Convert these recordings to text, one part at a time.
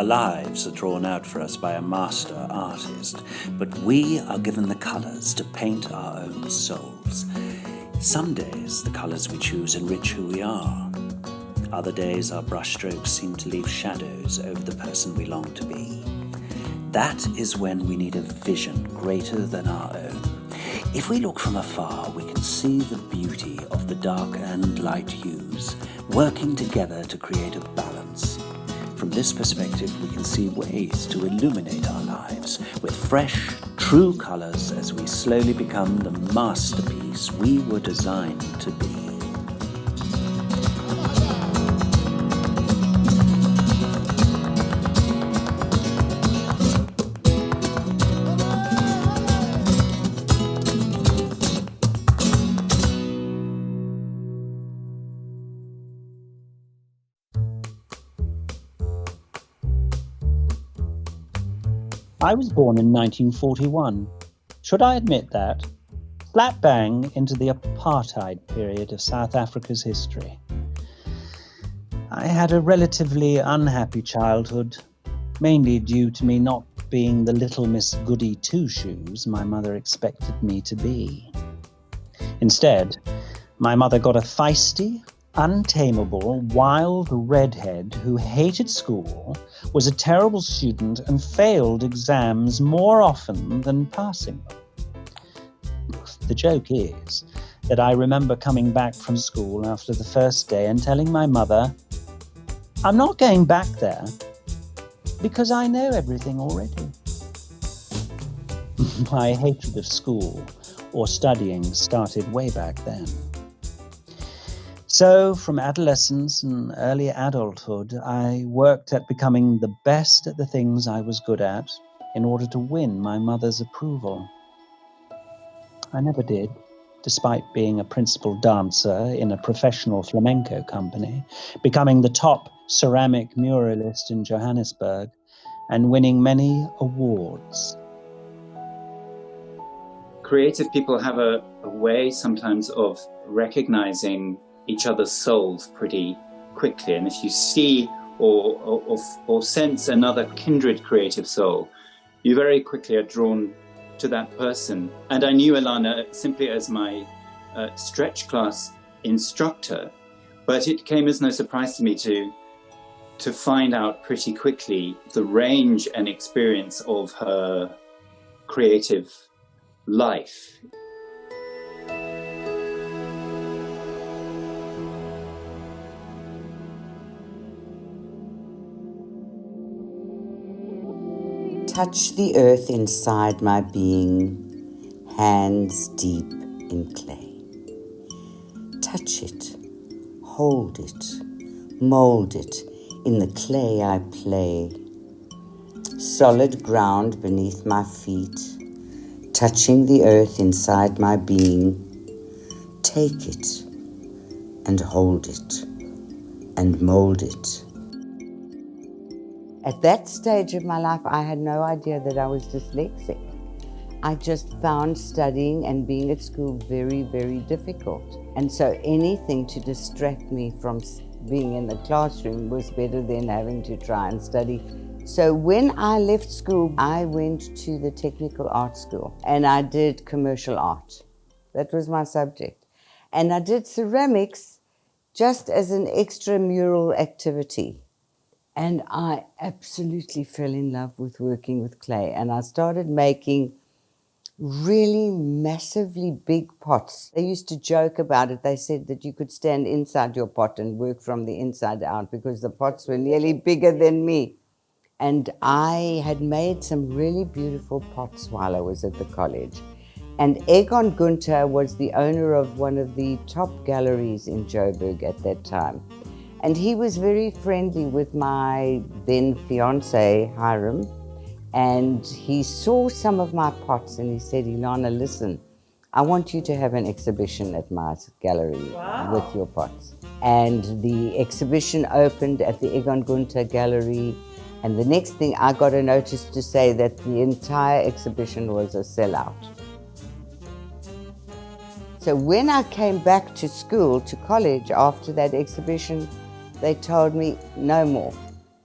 lives are drawn out for us by a master artist, but we are given the colours to paint our own souls. Some days the colours we choose enrich who we are. Other days our brushstrokes seem to leave shadows over the person we long to be. That is when we need a vision greater than our own. If we look from afar, we can see the beauty of the dark and light hues working together to create a balance. From this perspective, we can see ways to illuminate our lives with fresh, true colours as we slowly become the masterpiece we were designed to be. I was born in 1941. Should I admit that? Slap bang into the apartheid period of South Africa's history. I had a relatively unhappy childhood, mainly due to me not being the little Miss Goody Two-Shoes my mother expected me to be. Instead, my mother got a feisty, untamable, wild redhead who hated school, was a terrible student, and failed exams more often than passing them. The joke is that I remember coming back from school after the first day and telling my mother, "I'm not going back there because I know everything already." My hatred of school or studying started way back then. So, from adolescence and early adulthood, I worked at becoming the best at the things I was good at in order to win my mother's approval. I never did, despite being a principal dancer in a professional flamenco company, becoming the top ceramic muralist in Johannesburg, and winning many awards. Creative people have a way sometimes of recognizing each other's souls pretty quickly. And if you see or sense another kindred creative soul, you very quickly are drawn to that person. And I knew Ilana simply as my stretch class instructor, but it came as no surprise to me to find out pretty quickly the range and experience of her creative life. Touch the earth inside my being, hands deep in clay. Touch it, hold it, mold it in the clay I play. Solid ground beneath my feet, touching the earth inside my being. Take it and hold it and mold it. At that stage of my life, I had no idea that I was dyslexic. I just found studying and being at school very, very difficult. And so anything to distract me from being in the classroom was better than having to try and study. So when I left school, I went to the technical art school and I did commercial art. That was my subject. And I did ceramics just as an extramural activity. And I absolutely fell in love with working with clay. And I started making really massively big pots. They used to joke about it. They said that you could stand inside your pot and work from the inside out because the pots were nearly bigger than me. And I had made some really beautiful pots while I was at the college. And Egon Gunther was the owner of one of the top galleries in Joburg at that time. And he was very friendly with my then fiancé, Hiram. And he saw some of my pots and he said, "Ilana, listen, I want you to have an exhibition at my gallery with your pots." And the exhibition opened at the Egon Gunther Gallery. And the next thing, I got a notice to say that the entire exhibition was a sellout. So when I came back to school, to college, after that exhibition, they told me, "No more.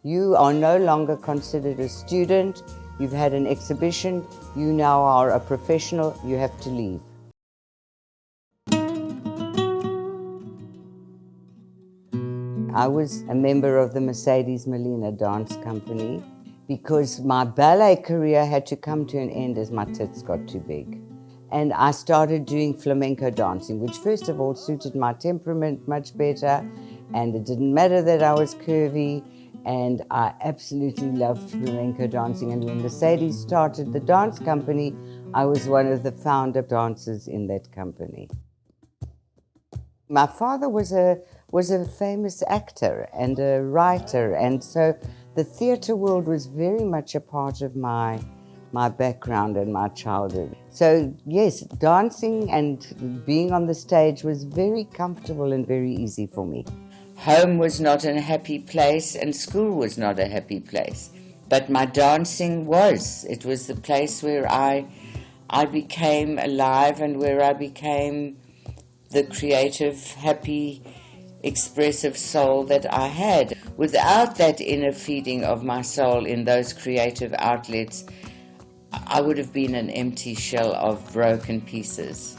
You are no longer considered a student. You've had an exhibition. You now are a professional. You have to leave. I was a member of the Mercedes Melina dance company because my ballet career had to come to an end as my tits got too big. And I started doing flamenco dancing, which first of all suited my temperament much better, and it didn't matter that I was curvy, and I absolutely loved flamenco dancing. And when Mercedes started the dance company, I was one of the founder dancers in that company. My father was a famous actor and a writer, and so the theatre world was very much a part of my background and my childhood. So yes, dancing and being on the stage was very comfortable and very easy for me. Home was not a happy place and school was not a happy place, but my dancing was. It was the place where I became alive and where I became the creative, happy, expressive soul that I had. Without that inner feeding of my soul in those creative outlets, I would have been an empty shell of broken pieces.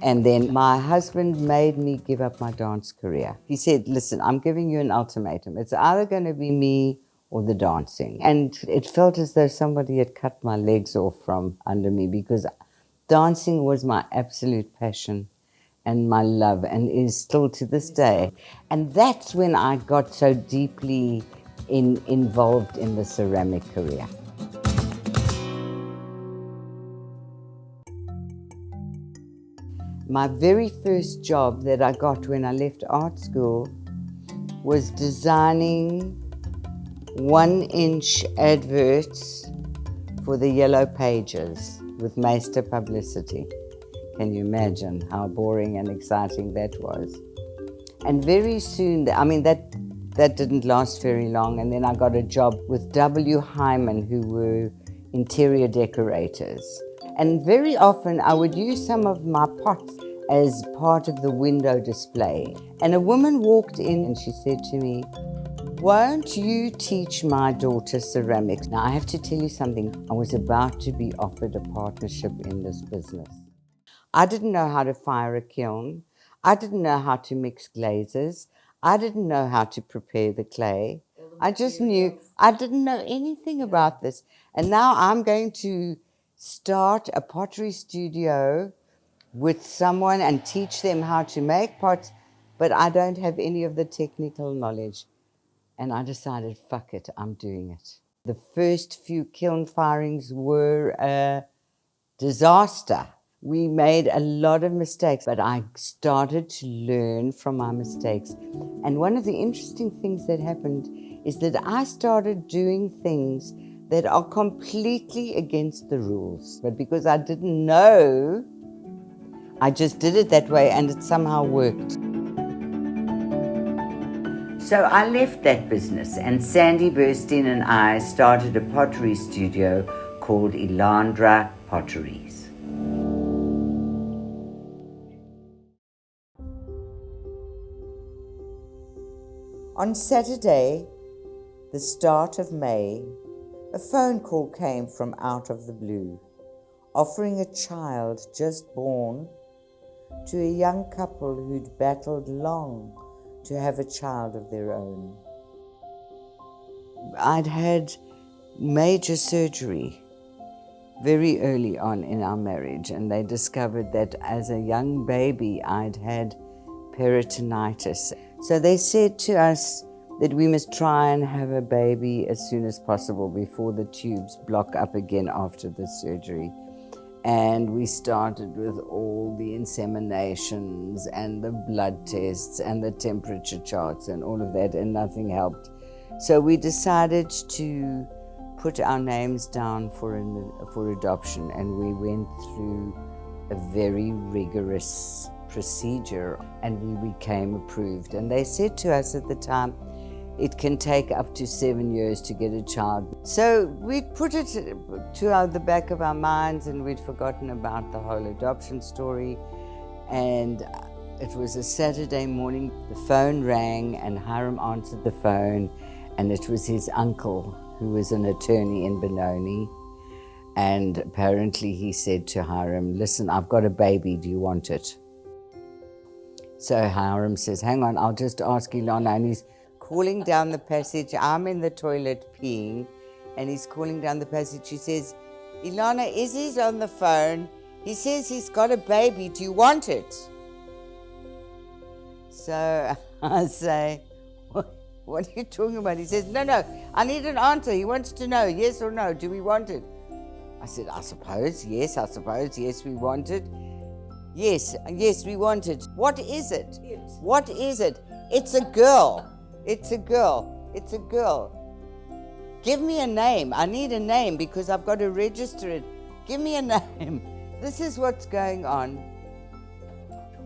And then my husband made me give up my dance career. He said, listen, I'm giving you an ultimatum. It's either going to be me or the dancing. And it felt as though somebody had cut my legs off from under me, because dancing was my absolute passion and my love, and is still to this day. And that's when I got so deeply involved in the ceramic career. My very first job that I got when I left art school was designing 1-inch adverts for the Yellow Pages with Meister Publicity. Can you imagine how boring and exciting that was? And very soon, I mean, that didn't last very long, and then I got a job with W. Hyman, who were interior decorators. And very often I would use some of my pots as part of the window display. And a woman walked in and she said to me, won't you teach my daughter ceramics? Now I have to tell you something. I was about to be offered a partnership in this business. I didn't know how to fire a kiln. I didn't know how to mix glazes. I didn't know how to prepare the clay. I just knew, I didn't know anything about this. And now I'm going to start a pottery studio with someone and teach them how to make pots, but I don't have any of the technical knowledge. And I decided, fuck it, I'm doing it. The first few kiln firings were a disaster. We made a lot of mistakes, but I started to learn from my mistakes. And one of the interesting things that happened is that I started doing things that are completely against the rules. But because I didn't know, I just did it that way and it somehow worked. So I left that business and Sandy Burstein and I started a pottery studio called Ilana Potteries. On Saturday, the start of May, a phone call came from out of the blue, offering a child just born to a young couple who'd battled long to have a child of their own. I'd had major surgery very early on in our marriage, and they discovered that as a young baby I'd had peritonitis. So they said to us that we must try and have a baby as soon as possible before the tubes block up again after the surgery. And we started with all the inseminations and the blood tests and the temperature charts and all of that, and nothing helped. So we decided to put our names down for adoption, and we went through a very rigorous procedure and we became approved. And they said to us at the time, it can take up to 7 years to get a child. So we'd put it to the back of our minds and we'd forgotten about the whole adoption story. And It was a Saturday morning. The phone rang and Hiram answered the phone, and it was his uncle, who was an attorney in Benoni. And apparently he said to Hiram, listen, I've got a baby, do you want it? So Hiram says, hang on, I'll just ask Ilana. And he's calling down the passage. I'm in the toilet peeing, and he's calling down the passage. He says, Ilana, Izzy's on the phone. He says he's got a baby, do you want it? So I say, what are you talking about? He says, no, I need an answer. He wants to know, yes or no, do we want it? I said, I suppose, yes, we want it. Yes, we want it. What is it? What is it? It's a girl. It's a girl. It's a girl. Give me a name. I need a name because I've got to register it. Give me a name. This is what's going on.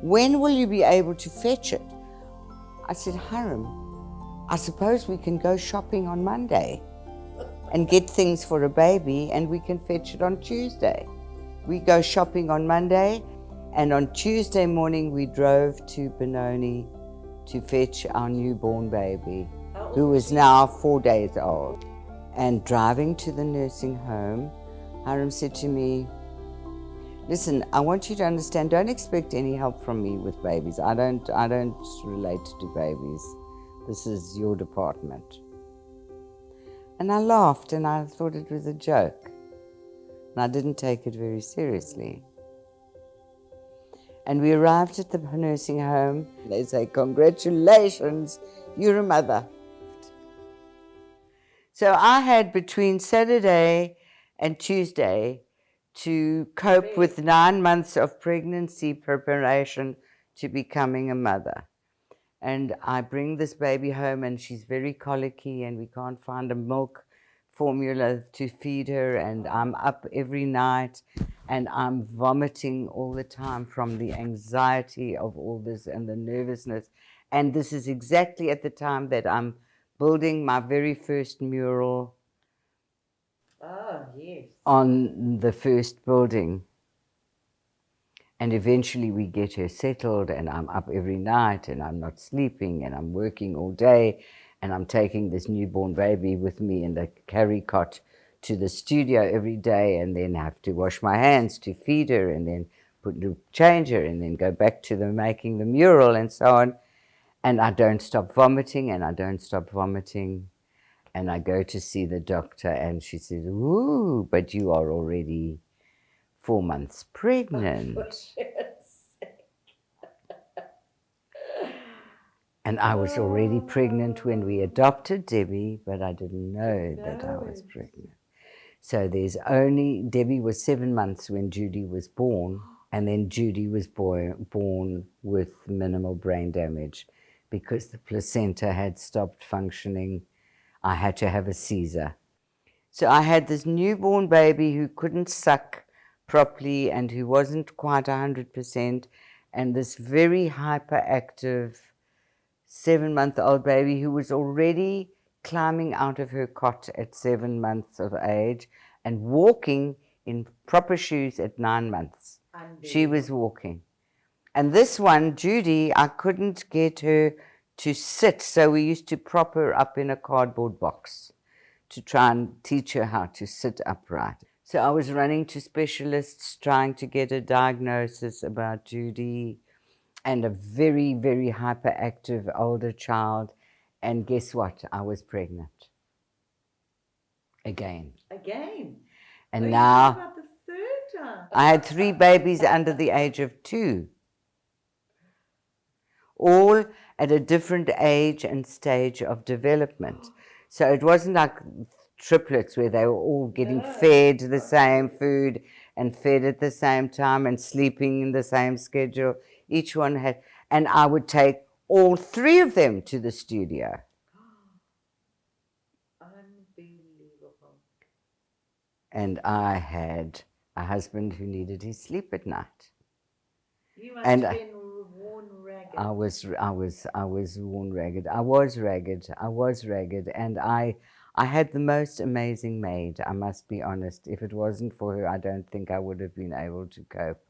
When will you be able to fetch it? I said, Hiram, I suppose we can go shopping on Monday and get things for a baby, and we can fetch it on Tuesday. We go shopping on Monday, and on Tuesday morning we drove to Benoni to fetch our newborn baby, who was now 4 days old. And driving to the nursing home, Hiram said to me, listen, I want you to understand, don't expect any help from me with babies. I don't relate to babies. This is your department. And I laughed and I thought it was a joke. And I didn't take it very seriously. And we arrived at the nursing home. They say, congratulations, you're a mother. So I had between Saturday and Tuesday to cope with 9 months of pregnancy preparation to becoming a mother. And I bring this baby home and she's very colicky and we can't find a milk formula to feed her, and I'm up every night and I'm vomiting all the time from the anxiety of all this and the nervousness. And this is exactly at the time that I'm building my very first mural on the first building. And eventually we get her settled and I'm up every night and I'm not sleeping and I'm working all day and I'm taking this newborn baby with me in the carry cot to the studio every day, and then have to wash my hands to feed her and then change her and then go back to making the mural and so on. And I don't stop vomiting and I don't stop vomiting. And I go to see the doctor and she says, ooh, but you are already 4 months pregnant. And I was already pregnant when we adopted Debbie, but I didn't know that I was pregnant. So Debbie was 7 months when Judy was born, and then Judy was born with minimal brain damage because the placenta had stopped functioning. I had to have a Caesar. So I had this newborn baby who couldn't suck properly and who wasn't quite 100%, and this very hyperactive 7-month-old baby who was already climbing out of her cot at 7 months of age and walking in proper shoes at 9 months. She was walking. And this one, Judy, I couldn't get her to sit, so we used to prop her up in a cardboard box to try and teach her how to sit upright. So I was running to specialists trying to get a diagnosis about Judy and a very, very hyperactive older child. And guess what? I was pregnant. Again. And now About the third time. I had 3 babies under the age of 2. All at a different age and stage of development. So it wasn't like triplets where they were all getting fed the same food and fed at the same time and sleeping in the same schedule. Each one had, and I would take all 3 of them to the studio. Unbelievable. And I had a husband who needed his sleep at night. You must And have been worn ragged. I was worn ragged. I was ragged, and I had the most amazing maid, I must be honest. If it wasn't for her, I don't think I would have been able to cope.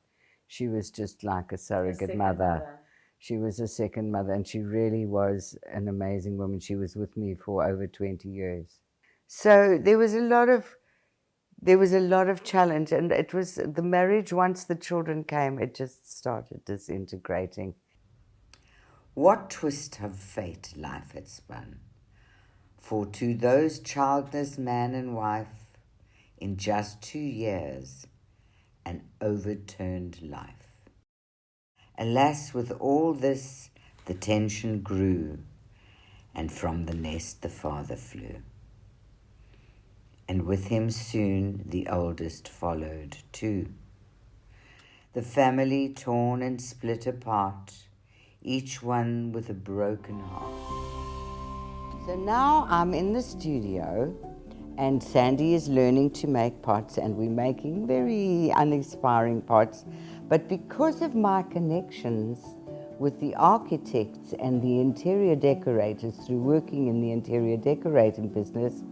She was just like a surrogate mother. She was a second mother, and she really was an amazing woman. She was with me for over 20 years. So there was a lot of challenge, and it was the marriage. Once the children came, it just started disintegrating. What twist of fate life had spun, for to those childless man and wife, in just 2 years, an overturned life. Alas, with all this, the tension grew, and from the nest the father flew. And with him soon the oldest followed too. The family torn and split apart, each one with a broken heart. So now I'm in the studio, and Sandy is learning to make pots, and we're making very uninspiring pots. But because of my connections with the architects and the interior decorators through working in the interior decorating business,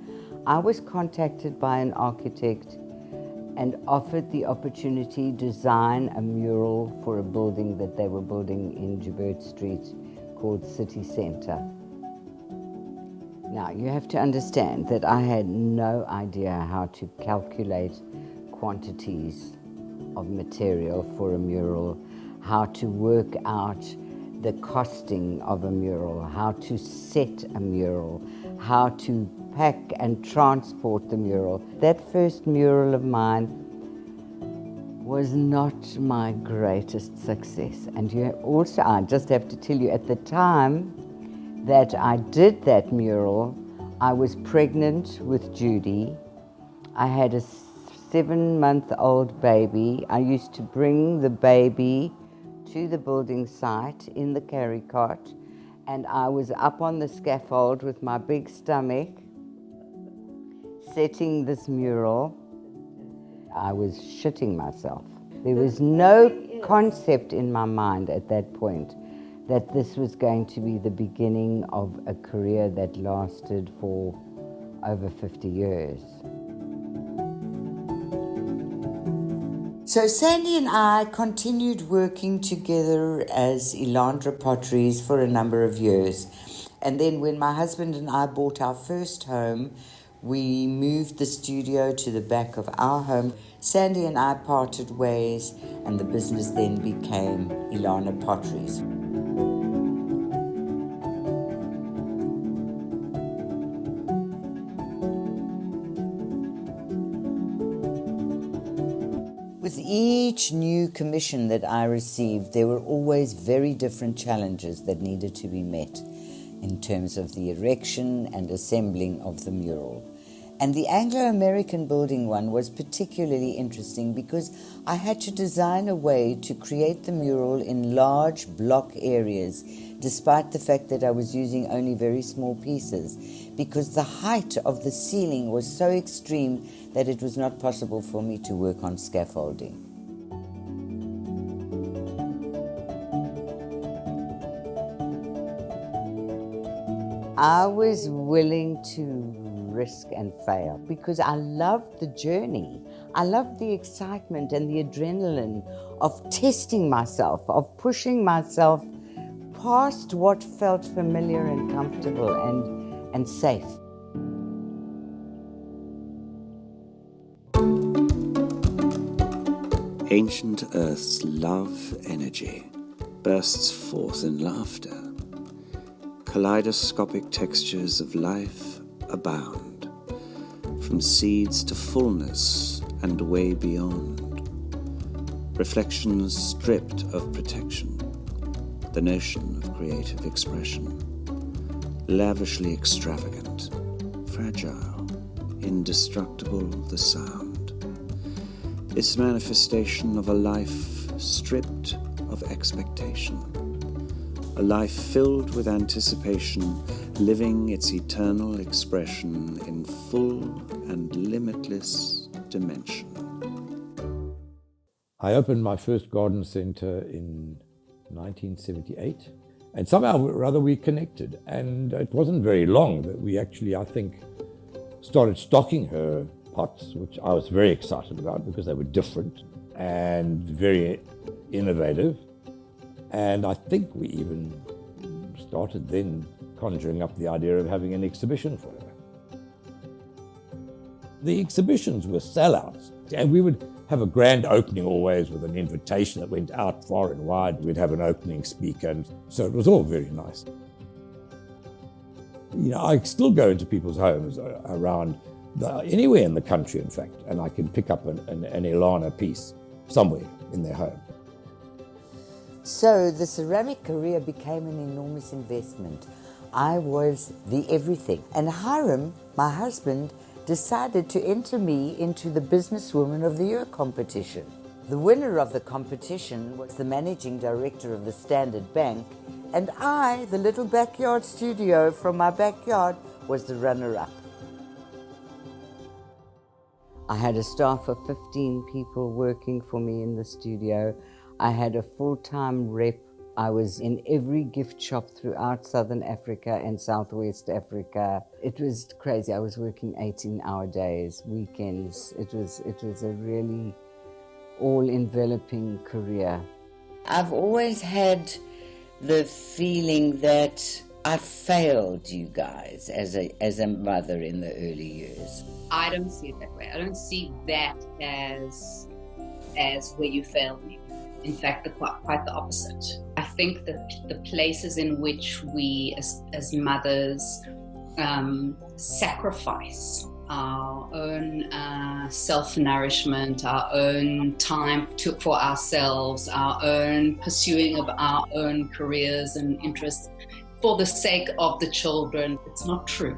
I was contacted by an architect and offered the opportunity to design a mural for a building that they were building in Joubert Street called City Centre. Now, you have to understand that I had no idea how to calculate quantities of material for a mural, how to work out the costing of a mural, how to set a mural, how to pack and transport the mural. That first mural of mine was not my greatest success. And I just have to tell you, at the time that I did that mural, I was pregnant with Judy. I had a 7-month-old baby. I used to bring the baby to the building site in the carry cart, and I was up on the scaffold with my big stomach setting this mural. I was shitting myself. There was no concept in my mind at that point that this was going to be the beginning of a career that lasted for over 50 years. So Sandy and I continued working together as Ilana Potteries for a number of years. And then when my husband and I bought our first home, we moved the studio to the back of our home. Sandy and I parted ways, and the business then became Ilana Potteries. With each new commission that I received, there were always very different challenges that needed to be met in terms of the erection and assembling of the mural. And the Anglo-American building one was particularly interesting because I had to design a way to create the mural in large block areas, despite the fact that I was using only very small pieces, because the height of the ceiling was so extreme that it was not possible for me to work on scaffolding. I was willing to risk and fail because I loved the journey. I loved the excitement and the adrenaline of testing myself, of pushing myself past what felt familiar and comfortable and safe. Ancient Earth's love energy bursts forth in laughter. Kaleidoscopic textures of life abound, from seeds to fullness and way beyond. Reflections stripped of protection, the notion of creative expression. Lavishly extravagant, fragile, indestructible the sound. This manifestation of a life stripped of expectation. A life filled with anticipation, living its eternal expression in full and limitless dimension. I opened my first garden center in 1978, and somehow or other we connected. And it wasn't very long that we actually, I think, started stocking her pots, which I was very excited about because they were different and very innovative. And I think we even started then conjuring up the idea of having an exhibition for her. The exhibitions were sellouts, and we would have a grand opening always with an invitation that went out far and wide. We'd have an opening speaker, and so it was all very nice. You know, I still go into people's homes around anywhere in the country, in fact, and I can pick up an Ilana piece somewhere in their home. So the ceramic career became an enormous investment. I was the everything. And Hiram, my husband, decided to enter me into the Businesswoman of the Year competition. The winner of the competition was the managing director of the Standard Bank, and I, the little backyard studio from my backyard, was the runner-up. I had a staff of 15 people working for me in the studio. I had a full-time rep. I was in every gift shop throughout Southern Africa and Southwest Africa. It was crazy. I was working 18-hour days, weekends. It was a really all-enveloping career. I've always had the feeling that I failed you guys as a mother in the early years. I don't see it that way. I don't see that as where you failed me. In fact, quite the opposite. I think that the places in which we as mothers sacrifice our own self-nourishment, our own time for ourselves, our own pursuing of our own careers and interests for the sake of the children, it's not true.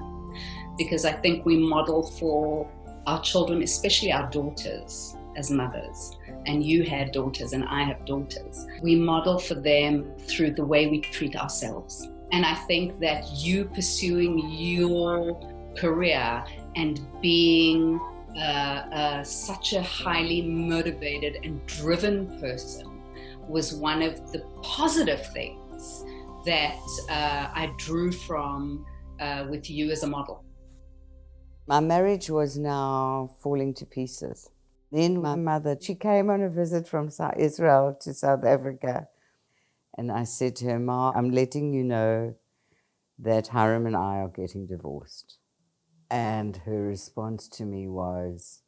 Because I think we model for our children, especially our daughters as mothers, and you had daughters and I have daughters. We model for them through the way we treat ourselves. And I think that you pursuing your career and being such a highly motivated and driven person was one of the positive things that I drew from with you as a model. My marriage was now falling to pieces. Then my mother, she came on a visit from Israel to South Africa. And I said to her, Ma, I'm letting you know that Hiram and I are getting divorced. And her response to me was,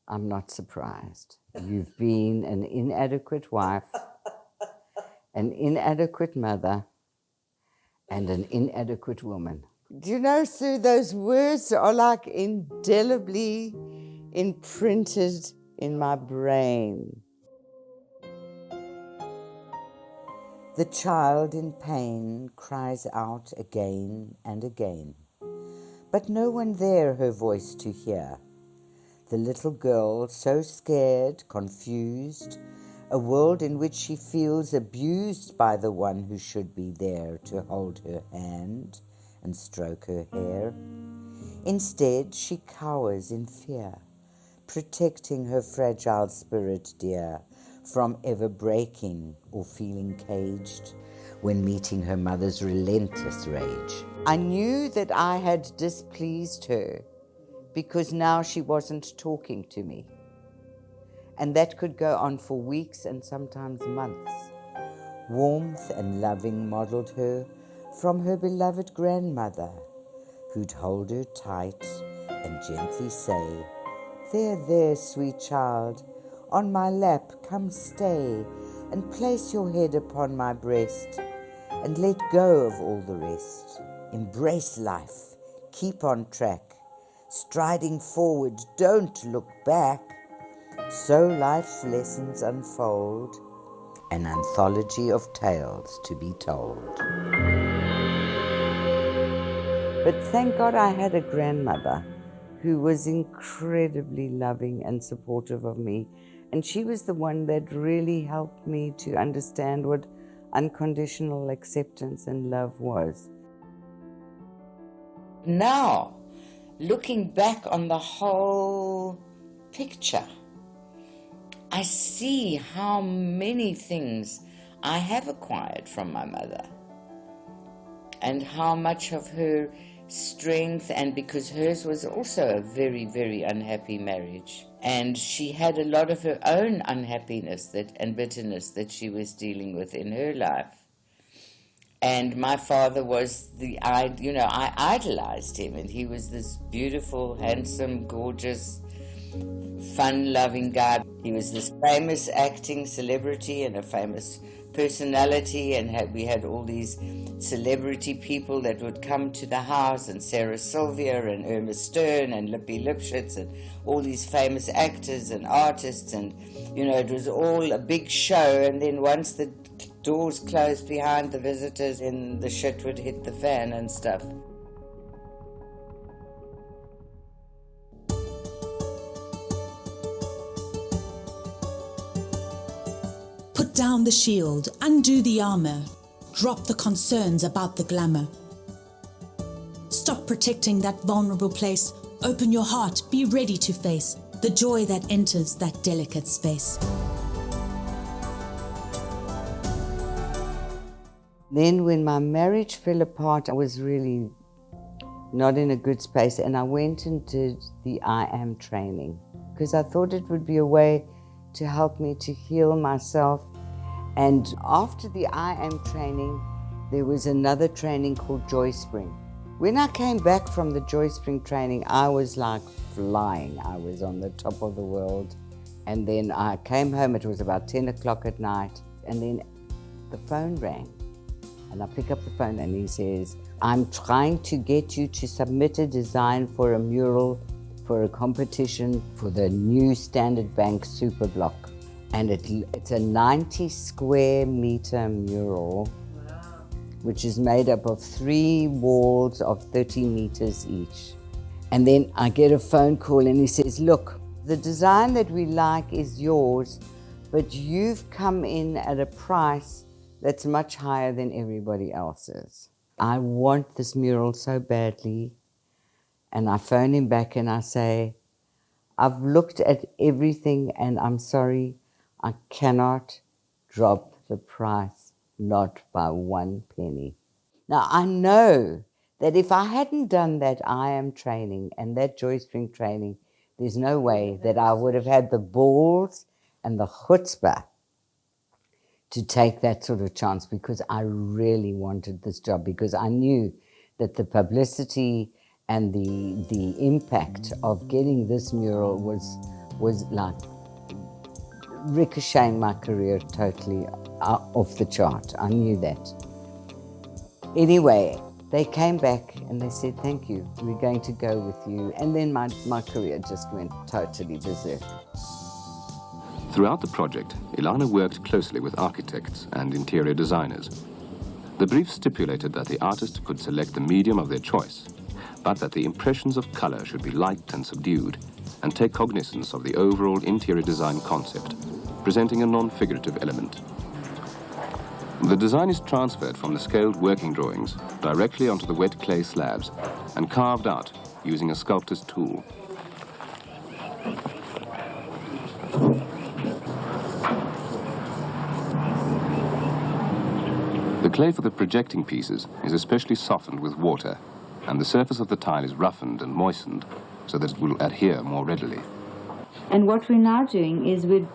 I'm not surprised. You've been an inadequate wife, an inadequate mother, and an inadequate woman. Do you know, Sue, those words are like indelibly imprinted in my brain. The child in pain cries out again and again, but no one there her voice to hear. The little girl so scared, confused, a world in which she feels abused by the one who should be there to hold her hand and stroke her hair. Instead, she cowers in fear, protecting her fragile spirit dear from ever breaking or feeling caged when meeting her mother's relentless rage. I knew that I had displeased her because now she wasn't talking to me. And that could go on for weeks and sometimes months. Warmth and loving modeled her from her beloved grandmother, who'd hold her tight and gently say, there, sweet child, on my lap come stay, and place your head upon my breast, and let go of all the rest. Embrace life, keep on track, striding forward, don't look back. So life's lessons unfold, an anthology of tales to be told. But thank God I had a grandmother who was incredibly loving and supportive of me. And she was the one that really helped me to understand what unconditional acceptance and love was. Now, looking back on the whole picture, I see how many things I have acquired from my mother, and how much of her strength, and because hers was also a very, very unhappy marriage. And she had a lot of her own unhappiness and bitterness that she was dealing with in her life. And my father was I idolized him, and he was this beautiful, handsome, gorgeous, fun-loving guy. He was this famous acting celebrity and a famous personality, and we had all these celebrity people that would come to the house, and Sarah Sylvia and Irma Stern and Lippy Lipschitz and all these famous actors and artists, and it was all a big show. And then once the doors closed behind the visitors, and the shit would hit the fan and stuff. Put down the shield, undo the armor, drop the concerns about the glamour. Stop protecting that vulnerable place, open your heart, be ready to face the joy that enters that delicate space. Then when my marriage fell apart, I was really not in a good space, and I went and did the I Am training because I thought it would be a way to help me to heal myself. And after the I Am training, there was another training called Joy Spring. When I came back from the Joy Spring training, I was like flying. I was on the top of the world. And then I came home, it was about 10 o'clock at night, and then the phone rang. And I pick up the phone and he says, I'm trying to get you to submit a design for a mural for a competition for the new Standard Bank Super Block. And it's a 90 square meter mural, which is made up of 3 walls of 30 meters each. And then I get a phone call and he says, look, the design that we like is yours, but you've come in at a price that's much higher than everybody else's. I want this mural so badly. And I phone him back and I say, I've looked at everything and I'm sorry, I cannot drop the price, not by 1 penny. Now I know that if I hadn't done that I Am training and that Joy Spring training, there's no way that I would have had the balls and the chutzpah to take that sort of chance, because I really wanted this job, because I knew that the publicity and the impact of getting this mural was like ricocheting my career totally off the chart. I knew that. Anyway, they came back and they said, thank you, we're going to go with you. And then my career just went totally berserk. Throughout the project, Ilana worked closely with architects and interior designers. The brief stipulated that the artist could select the medium of their choice, but that the impressions of color should be light and subdued and take cognizance of the overall interior design concept, presenting a non-figurative element. The design is transferred from the scaled working drawings directly onto the wet clay slabs and carved out using a sculptor's tool. The clay for the projecting pieces is especially softened with water, and the surface of the tile is roughened and moistened so that it will adhere more readily. And what we're now doing is we're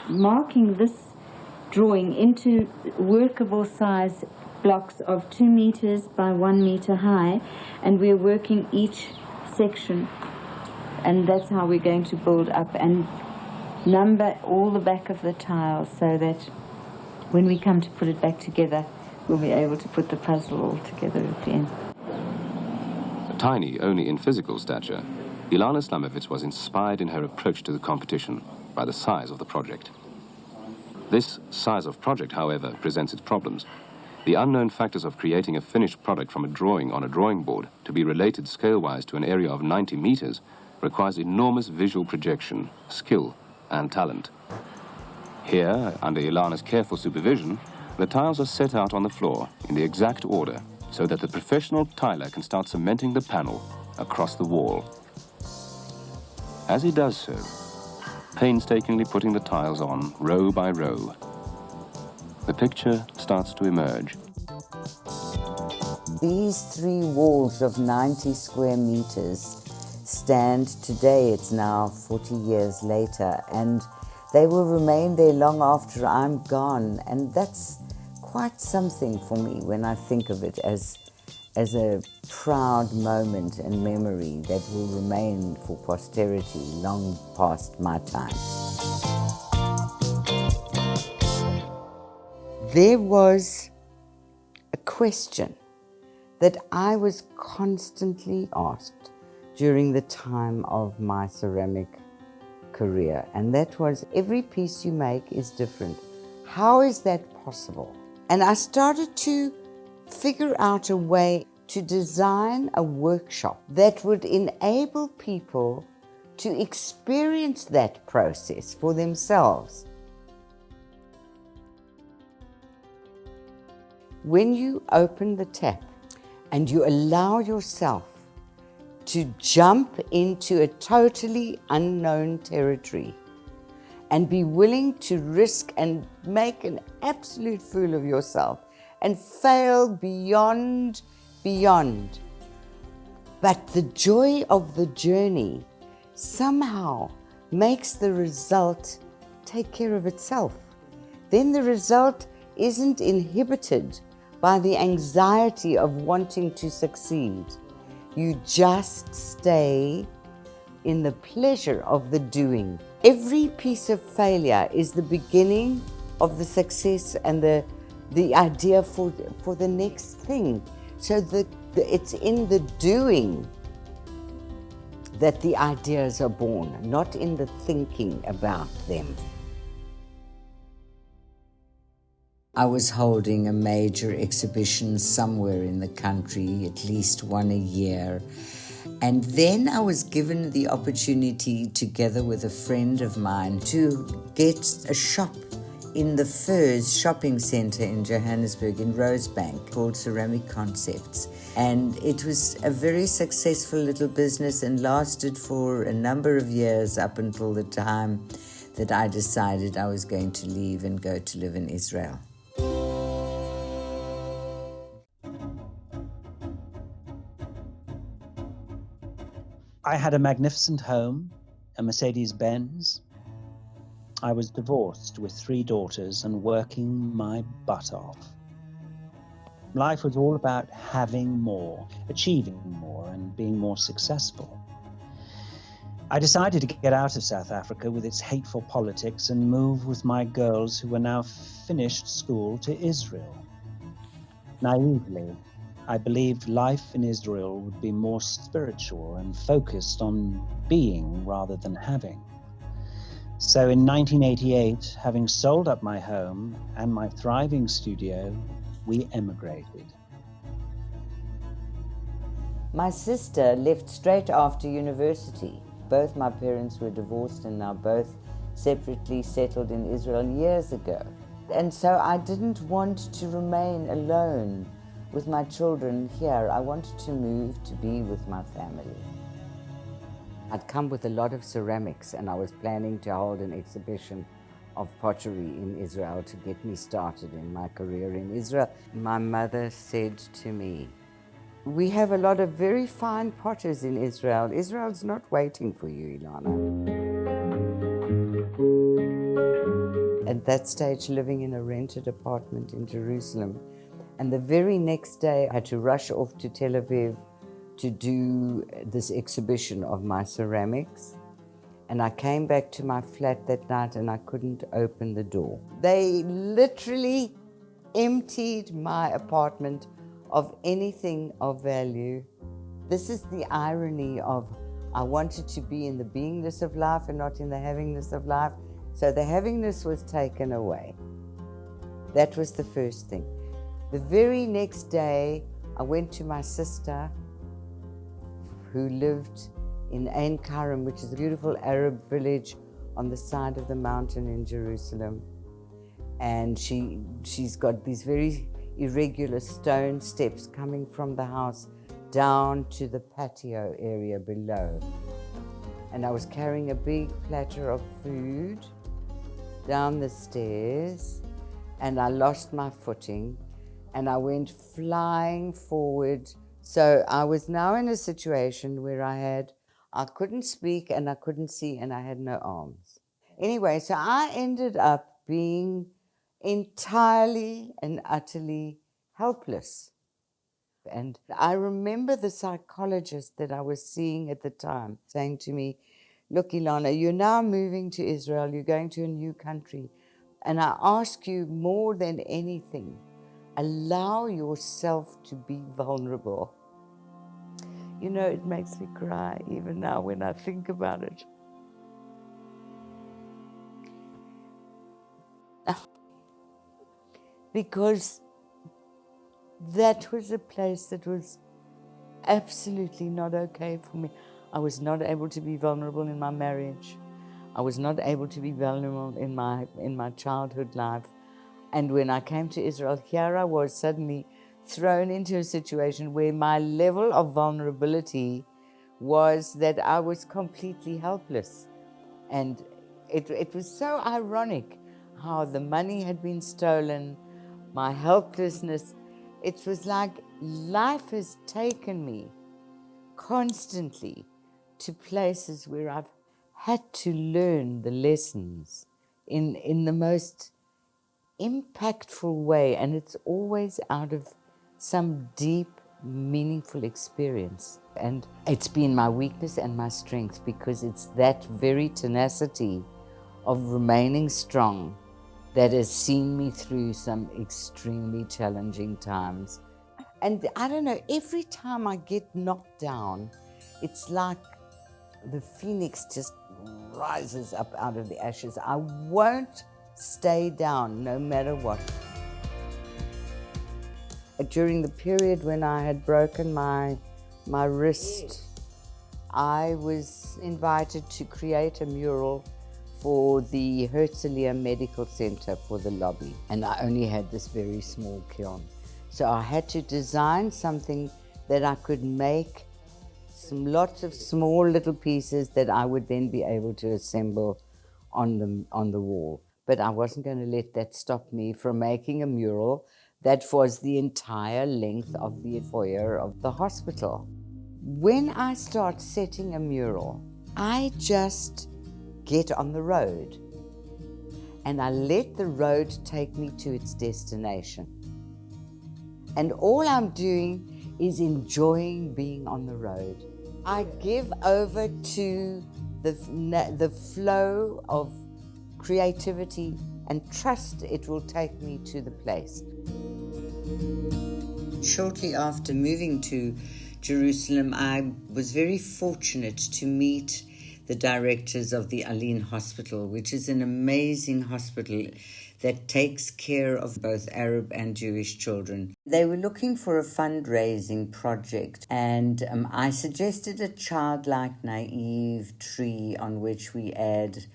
marking this drawing into workable size blocks of 2 meters by 1 meter high, and we're working each section, and that's how we're going to build up and number all the back of the tiles so that when we come to put it back together, we'll be able to put the puzzle all together again. Tiny only in physical stature, Ilana Slamovitz was inspired in her approach to the competition by the size of the project. This size of project, however, presents its problems. The unknown factors of creating a finished product from a drawing on a drawing board to be related scale-wise to an area of 90 meters requires enormous visual projection, skill, and talent. Here, under Ilana's careful supervision, the tiles are set out on the floor in the exact order so that the professional tiler can start cementing the panel across the wall. As he does so, painstakingly putting the tiles on row by row, the picture starts to emerge. These 3 walls of 90 square meters stand today, it's now 40 years later, and they will remain there long after I'm gone. And that's quite something for me when I think of it as a proud moment and memory that will remain for posterity long past my time. There was a question that I was constantly asked during the time of my ceramic career, and that was, every piece you make is different. How is that possible? And I started to figure out a way to design a workshop that would enable people to experience that process for themselves. When you open the tap and you allow yourself to jump into a totally unknown territory and be willing to risk and make an absolute fool of yourself and fail beyond. But the joy of the journey somehow makes the result take care of itself. Then the result isn't inhibited by the anxiety of wanting to succeed. You just stay in the pleasure of the doing. Every piece of failure is the beginning of the success and the idea for the next thing. So it's in the doing that the ideas are born, not in the thinking about them. I was holding a major exhibition somewhere in the country, at least one a year. And then I was given the opportunity, together with a friend of mine, to get a shop in the Furs shopping centre in Johannesburg, in Rosebank, called Ceramic Concepts. And it was a very successful little business and lasted for a number of years up until the time that I decided I was going to leave and go to live in Israel. I had a magnificent home, a Mercedes-Benz. I was divorced with 3 daughters and working my butt off. Life was all about having more, achieving more, and being more successful. I decided to get out of South Africa with its hateful politics and move with my girls, who were now finished school, to Israel. Naively, I believed life in Israel would be more spiritual and focused on being rather than having. So in 1988, having sold up my home and my thriving studio, we emigrated. My sister left straight after university. Both my parents were divorced and now both separately settled in Israel years ago. And so I didn't want to remain alone with my children here. I wanted to move to be with my family. I'd come with a lot of ceramics and I was planning to hold an exhibition of pottery in Israel to get me started in my career in Israel. My mother said to me, "We have a lot of very fine potters in Israel. Israel's not waiting for you, Ilana." At that stage, living in a rented apartment in Jerusalem. And the very next day, I had to rush off to Tel Aviv to do this exhibition of my ceramics. And I came back to my flat that night and I couldn't open the door. They literally emptied my apartment of anything of value. This is the irony of, I wanted to be in the beingness of life and not in the havingness of life. So the havingness was taken away. That was the first thing. The very next day, I went to my sister who lived in Ein Karim, which is a beautiful Arab village on the side of the mountain in Jerusalem. And she's got these very irregular stone steps coming from the house down to the patio area below. And I was carrying a big platter of food down the stairs, and I lost my footing and I went flying forward. So I was now in a situation where I couldn't speak and I couldn't see and I had no arms. Anyway, so I ended up being entirely and utterly helpless. And I remember the psychologist that I was seeing at the time saying to me, "Look, Ilana, you're now moving to Israel, you're going to a new country, and I ask you more than anything, allow yourself to be vulnerable." You know, it makes me cry even now when I think about it. Because that was a place that was absolutely not okay for me. I was not able to be vulnerable in my marriage. I was not able to be vulnerable in my childhood life. And when I came to Israel, here I was suddenly thrown into a situation where my level of vulnerability was that I was completely helpless. And it was so ironic how the money had been stolen, my helplessness. It was like life has taken me constantly to places where I've had to learn the lessons in the most impactful way, and it's always out of some deep, meaningful experience. And it's been my weakness and my strength, because it's that very tenacity of remaining strong that has seen me through some extremely challenging times. And I don't know, every time I get knocked down, it's like the phoenix just rises up out of the ashes. I won't stay down no matter what. During the period when I had broken my wrist, I was invited to create a mural for the Herzliya Medical Center for the lobby, and I only had this very small kiln. So I had to design something that I could make lots of small little pieces that I would then be able to assemble on the wall. But I wasn't going to let that stop me from making a mural that was the entire length of the foyer of the hospital. When I start setting a mural, I just get on the road and I let the road take me to its destination. And all I'm doing is enjoying being on the road. I give over to the flow of creativity and trust it will take me to the place. Shortly after moving to Jerusalem, I was very fortunate to meet the directors of the Aline Hospital, which is an amazing hospital that takes care of both Arab and Jewish children. They were looking for a fundraising project, and I suggested a childlike, naive tree on which we add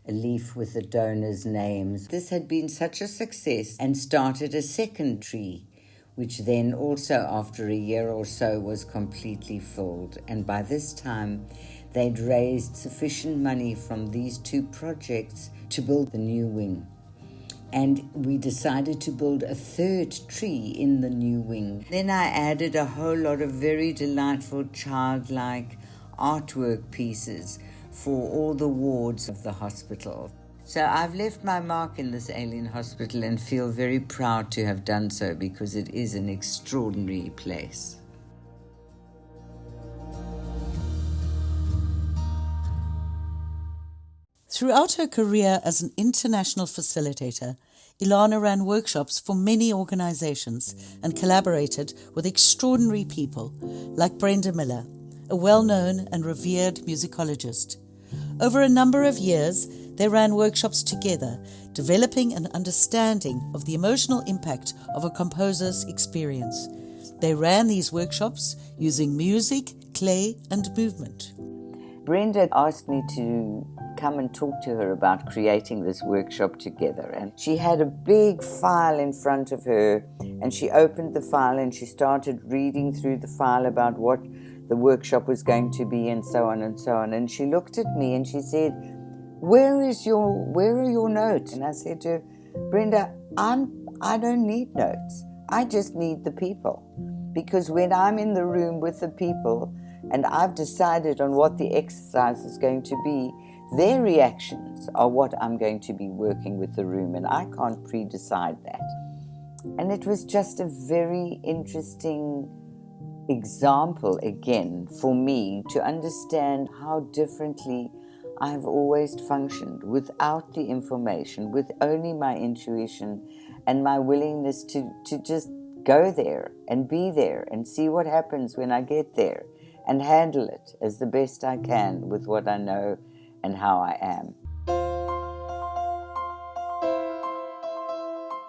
a leaf with the donors' names. This had been such a success and started a second tree, which then also after a year or so was completely filled. And by this time, they'd raised sufficient money from these two projects to build the new wing. And we decided to build a third tree in the new wing. Then I added a whole lot of very delightful childlike artwork pieces for all the wards of the hospital. So I've left my mark in this alien hospital and feel very proud to have done so, because it is an extraordinary place. Throughout her career as an international facilitator, Ilana ran workshops for many organizations and collaborated with extraordinary people like Brenda Miller, a well-known and revered musicologist. Over a number of years, they ran workshops together, developing an understanding of the emotional impact of a composer's experience. They ran these workshops using music, clay, and movement. Brenda asked me to come and talk to her about creating this workshop together. And she had a big file in front of her, and she opened the file and she started reading through the file about what the workshop was going to be and so on and so on. And she looked at me and she said, where are your notes? And I said to her, Brenda, I don't need notes. I just need the people. Because when I'm in the room with the people and I've decided on what the exercise is going to be, their reactions are what I'm going to be working with the room, and I can't pre-decide that. And it was just a very interesting example again for me to understand how differently I've always functioned without the information, with only my intuition and my willingness to just go there and be there and see what happens when I get there and handle it as the best I can with what I know and how I am.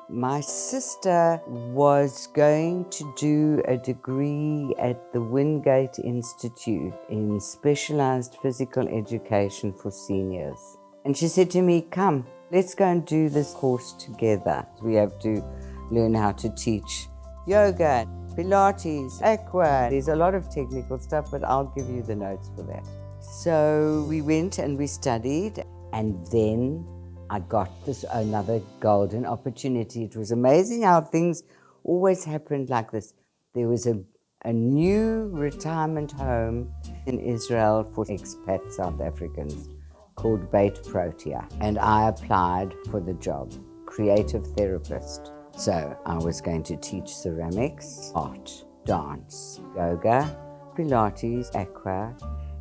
My sister was going to do a degree at the Wingate Institute in specialized physical education for seniors. And she said to me, come, let's go and do this course together. We have to learn how to teach yoga, Pilates, aqua. There's a lot of technical stuff, but I'll give you the notes for that. So we went and we studied, and then I got this another golden opportunity. It was amazing how things always happened like this. There was a new retirement home in Israel for expat South Africans called Beit Protea, and I applied for the job, creative therapist. So I was going to teach ceramics, art, dance, yoga, Pilates, aqua,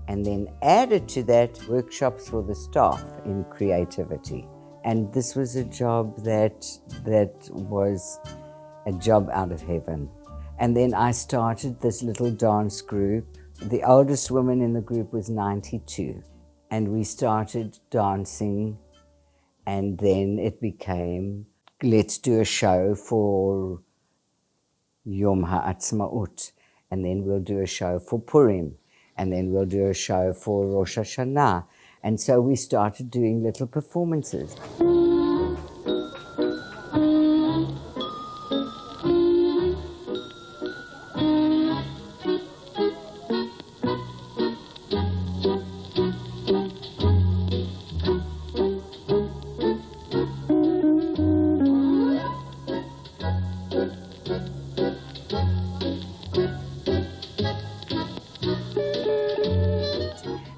and then added to that workshops for the staff in creativity. And this was a job that was a job out of heaven. And then I started this little dance group. The oldest woman in the group was 92. And we started dancing, and then it became, let's do a show for Yom HaAtzmaut, and then we'll do a show for Purim, and then we'll do a show for Rosh Hashanah. And so we started doing little performances.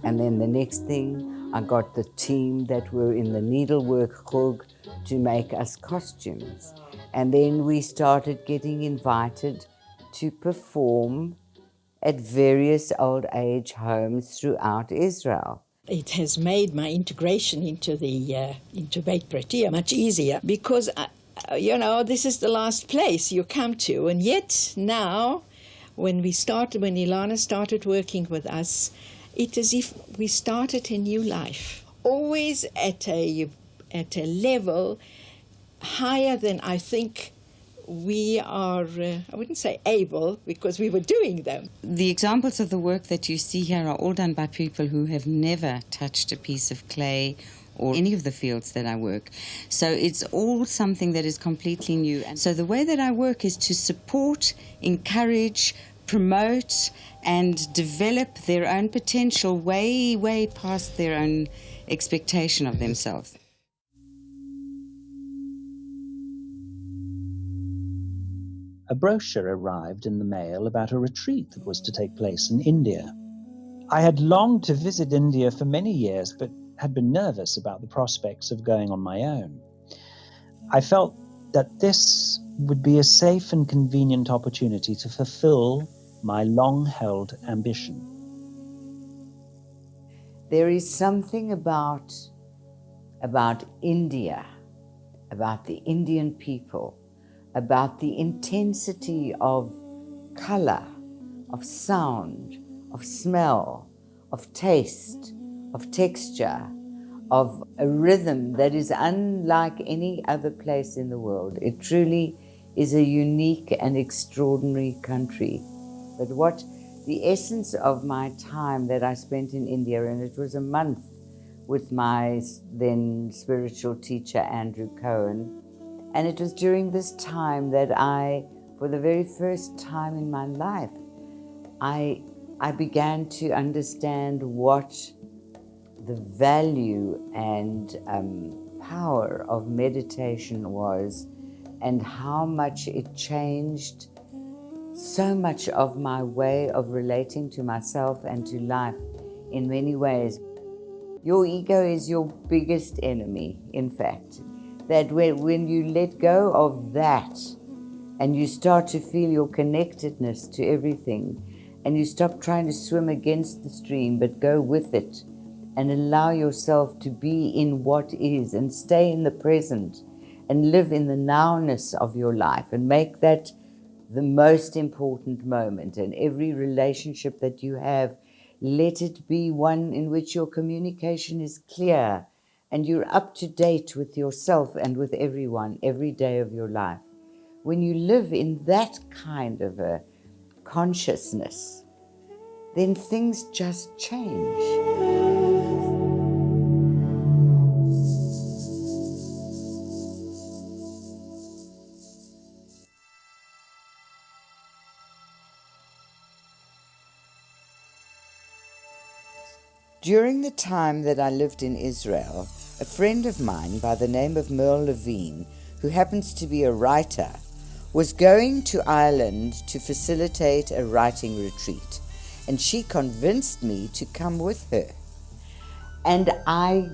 And then the next thing, I got the team that were in the needlework hug to make us costumes. And then we started getting invited to perform at various old age homes throughout Israel. It has made my integration into Beit Protea much easier because, this is the last place you come to. And yet now, when Ilana started working with us, it's as if we started a new life, always at a level higher than I think we are, I wouldn't say able, because we were doing them. The examples of the work that you see here are all done by people who have never touched a piece of clay or any of the fields that I work. So it's all something that is completely new. And so the way that I work is to support, encourage, promote, and develop their own potential way, way past their own expectation of themselves. A brochure arrived in the mail about a retreat that was to take place in India. I had longed to visit India for many years, but had been nervous about the prospects of going on my own. I felt that this would be a safe and convenient opportunity to fulfill my long-held ambition. There is something about India, about the Indian people, about the intensity of color, of sound, of smell, of taste, of texture, of a rhythm that is unlike any other place in the world. It truly is a unique and extraordinary country. But what the essence of my time that I spent in India, and it was a month with my then spiritual teacher, Andrew Cohen, and it was during this time that I, for the very first time in my life, I began to understand what the value and power of meditation was, and how much it changed so much of my way of relating to myself and to life in many ways. Your ego is your biggest enemy, in fact. That when you let go of that and you start to feel your connectedness to everything, and you stop trying to swim against the stream but go with it and allow yourself to be in what is and stay in the present and live in the nowness of your life and make that the most important moment. And every relationship that you have, let it be one in which your communication is clear and you're up to date with yourself and with everyone every day of your life. When you live in that kind of a consciousness, then things just change. During the time that I lived in Israel, a friend of mine by the name of Merle Levine, who happens to be a writer, was going to Ireland to facilitate a writing retreat, and she convinced me to come with her. And I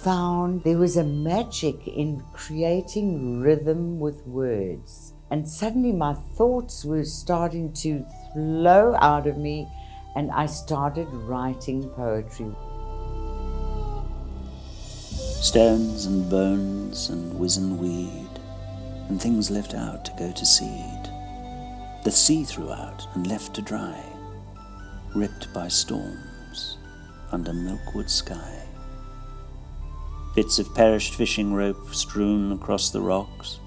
found there was a magic in creating rhythm with words. And suddenly my thoughts were starting to flow out of me, and I started writing poetry. Stones and bones and wizen weed, and things left out to go to seed. The sea threw out and left to dry, ripped by storms under milkwood sky. Bits of perished fishing rope strewn across the rocks,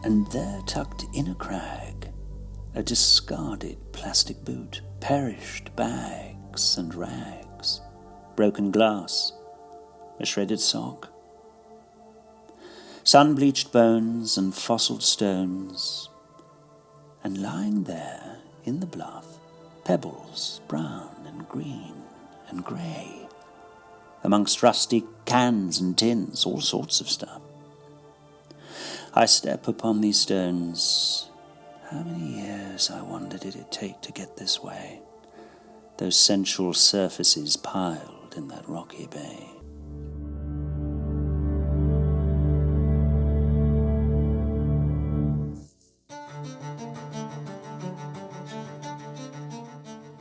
and there tucked in a crag, a discarded plastic boot, perished bags and rags, broken glass, a shredded sock, sun-bleached bones and fossiled stones, and lying there in the bluff, pebbles brown and green and grey, amongst rusty cans and tins, all sorts of stuff. I step upon these stones. How many years, I wonder, did it take to get this way? Those sensual surfaces piled in that rocky bay.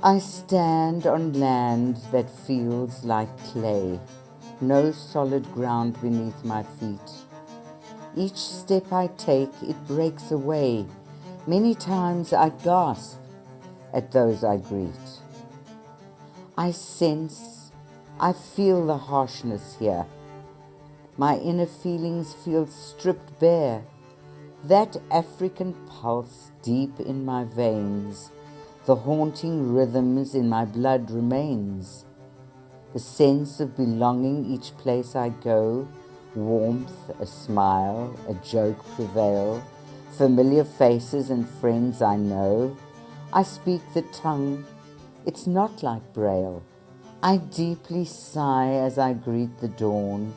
I stand on land that feels like clay, no solid ground beneath my feet. Each step I take, it breaks away. Many times I gasp at those I greet. I sense, I feel the harshness here. My inner feelings feel stripped bare. That African pulse deep in my veins, the haunting rhythms in my blood remains. The sense of belonging each place I go, warmth, a smile, a joke prevail, familiar faces and friends I know. I speak the tongue, it's not like Braille. I deeply sigh as I greet the dawn,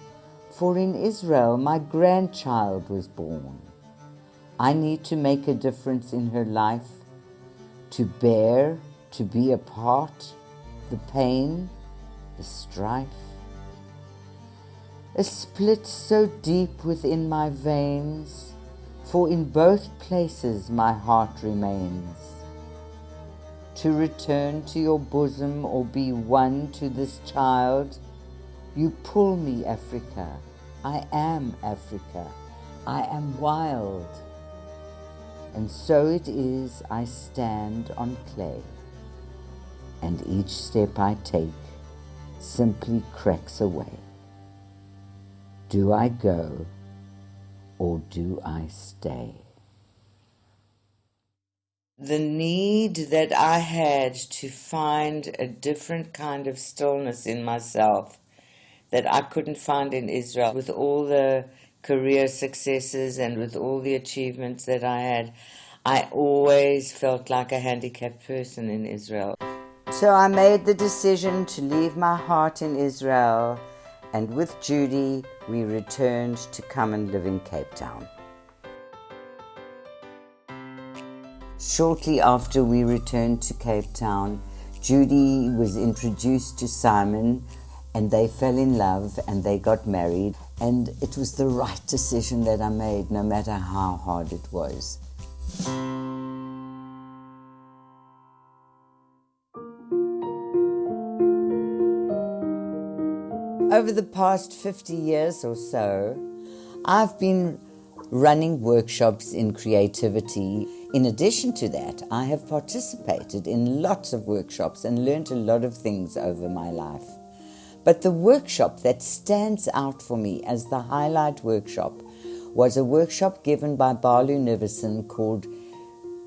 for in Israel my grandchild was born. I need to make a difference in her life, to bear, to be a part, the pain, the strife. A split so deep within my veins, for in both places my heart remains. To return to your bosom or be one to this child, you pull me, Africa. I am Africa. I am wild. And so it is I stand on clay, and each step I take simply cracks away. Do I go, or do I stay? The need that I had to find a different kind of stillness in myself that I couldn't find in Israel, with all the career successes and with all the achievements that I had, I always felt like a handicapped person in Israel. So I made the decision to leave my heart in Israel and with Judy we returned to come and live in Cape Town. Shortly after we returned to Cape Town, Judy was introduced to Simon, and they fell in love and they got married, and it was the right decision that I made, no matter how hard it was. Over the past 50 years or so, I've been running workshops in creativity. In addition to that, I have participated in lots of workshops and learned a lot of things over my life. But the workshop that stands out for me as the highlight workshop was a workshop given by Balu Nivison called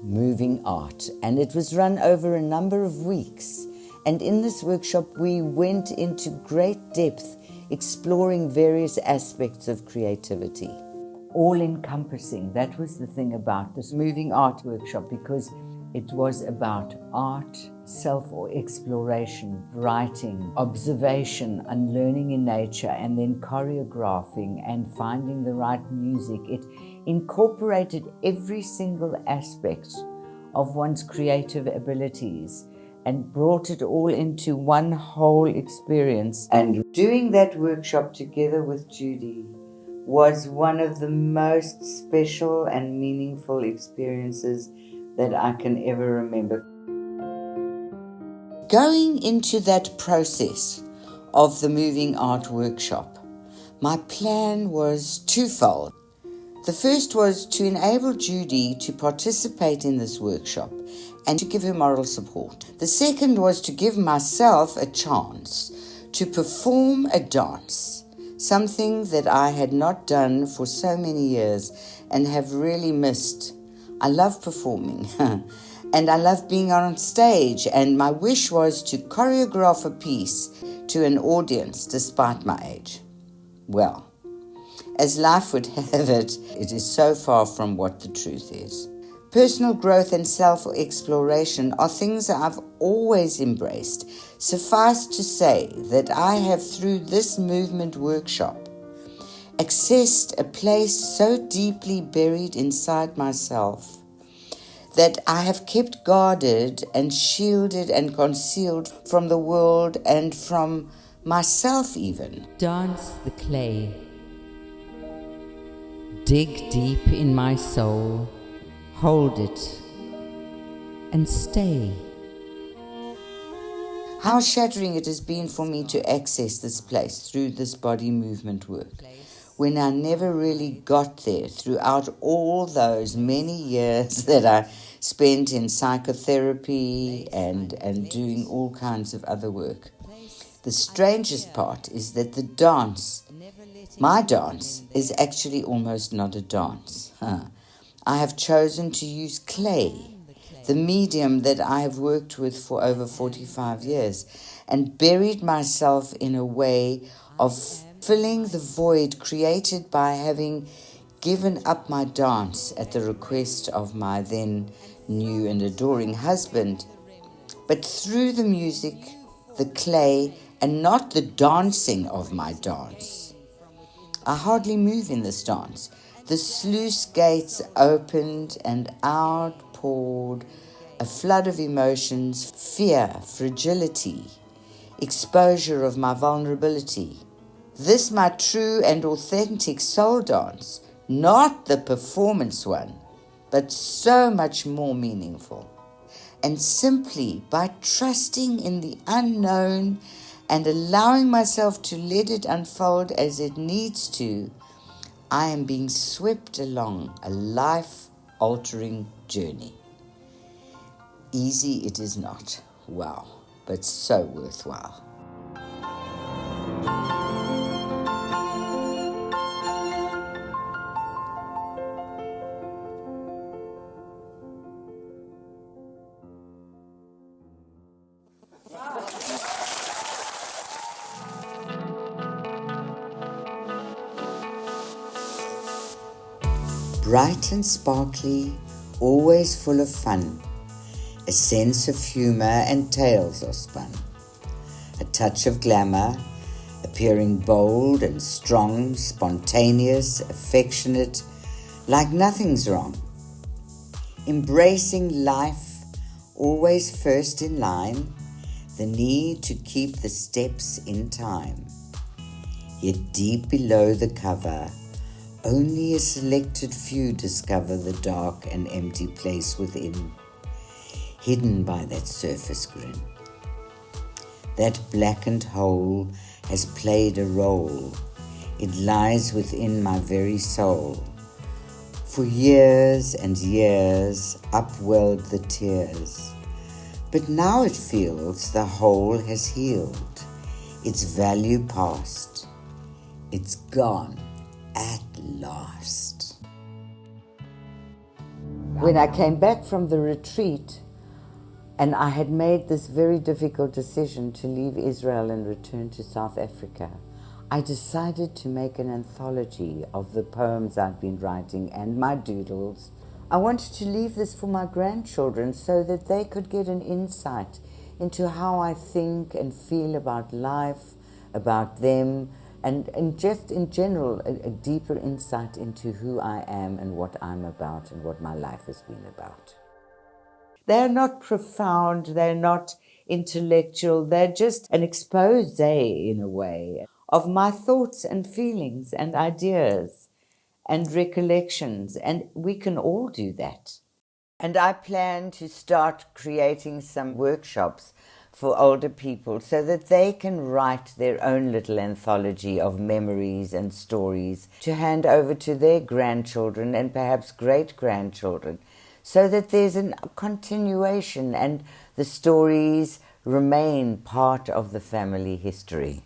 Moving Art, and it was run over a number of weeks. And in this workshop, we went into great depth, exploring various aspects of creativity. All-encompassing, that was the thing about this Moving Art workshop, because it was about art, self-exploration, writing, observation, and learning in nature, and then choreographing and finding the right music. It incorporated every single aspect of one's creative abilities and brought it all into one whole experience. And doing that workshop together with Judy was one of the most special and meaningful experiences that I can ever remember. Going into that process of the Moving Art workshop, my plan was twofold. The first was to enable Judy to participate in this workshop and to give her moral support. The second was to give myself a chance to perform a dance, something that I had not done for so many years and have really missed. I love performing and I love being on stage, and my wish was to choreograph a piece to an audience despite my age. Well, as life would have it, it is so far from what the truth is. Personal growth and self-exploration are things that I've always embraced. Suffice to say that I have, through this movement workshop, accessed a place so deeply buried inside myself that I have kept guarded and shielded and concealed from the world and from myself even. Dance the clay. Dig deep in my soul. Hold it and stay. How shattering it has been for me to access this place through this body movement work, when I never really got there throughout all those many years that I spent in psychotherapy and doing all kinds of other work. The strangest part is that the dance, my dance, is actually almost not a dance. I have chosen to use clay, the medium that I have worked with for over 45 years, and buried myself in a way of filling the void created by having given up my dance at the request of my then new and adoring husband. But through the music, the clay, and not the dancing of my dance, I hardly move in this dance. The sluice gates opened and out poured a flood of emotions, fear, fragility, exposure of my vulnerability. This my true and authentic soul dance, not the performance one, but so much more meaningful. And simply by trusting in the unknown and allowing myself to let it unfold as it needs to, I am being swept along a life-altering journey. Easy it is not, wow, but so worthwhile. Bright and sparkly, always full of fun. A sense of humour and tales are spun. A touch of glamour, a appearing bold and strong, spontaneous, affectionate, like nothing's wrong. Embracing life, always first in line, the need to keep the steps in time. Yet deep below the cover, only a selected few discover the dark and empty place within, hidden by that surface grin. That blackened hole has played a role. It lies within my very soul. For years and years upwelled the tears, but now it feels the hole has healed, its value past. It's gone at last. When I came back from the retreat, and I had made this very difficult decision to leave Israel and return to South Africa, I decided to make an anthology of the poems I'd been writing and my doodles. I wanted to leave this for my grandchildren so that they could get an insight into how I think and feel about life, about them, and just in general, a deeper insight into who I am and what I'm about and what my life has been about. They're not profound, they're not intellectual, they're just an expose, in a way, of my thoughts and feelings and ideas and recollections, and we can all do that. And I plan to start creating some workshops for older people so that they can write their own little anthology of memories and stories to hand over to their grandchildren and perhaps great-grandchildren, so that there's a continuation and the stories remain part of the family history.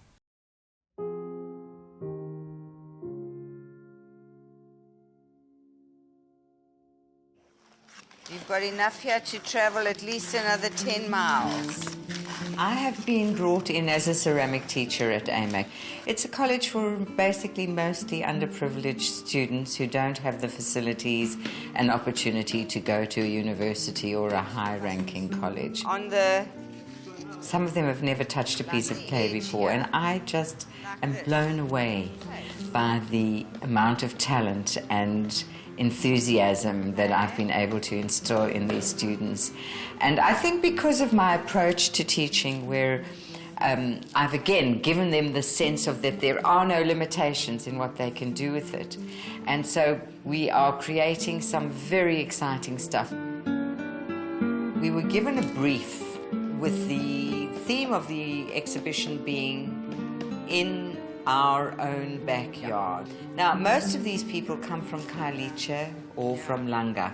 You've got enough here to travel at least another 10 miles. I have been brought in as a ceramic teacher at AMAC. It's a college for basically mostly underprivileged students who don't have the facilities and opportunity to go to a university or a high-ranking college. Some of them have never touched a piece of clay before, and I just am blown away by the amount of talent and enthusiasm that I've been able to instill in these students. And I think because of my approach to teaching, where I've again given them the sense of that there are no limitations in what they can do with it. And so we are creating some very exciting stuff. We were given a brief with the theme of the exhibition being in our own backyard. Now, most of these people come from Khayelitsha or from Langa.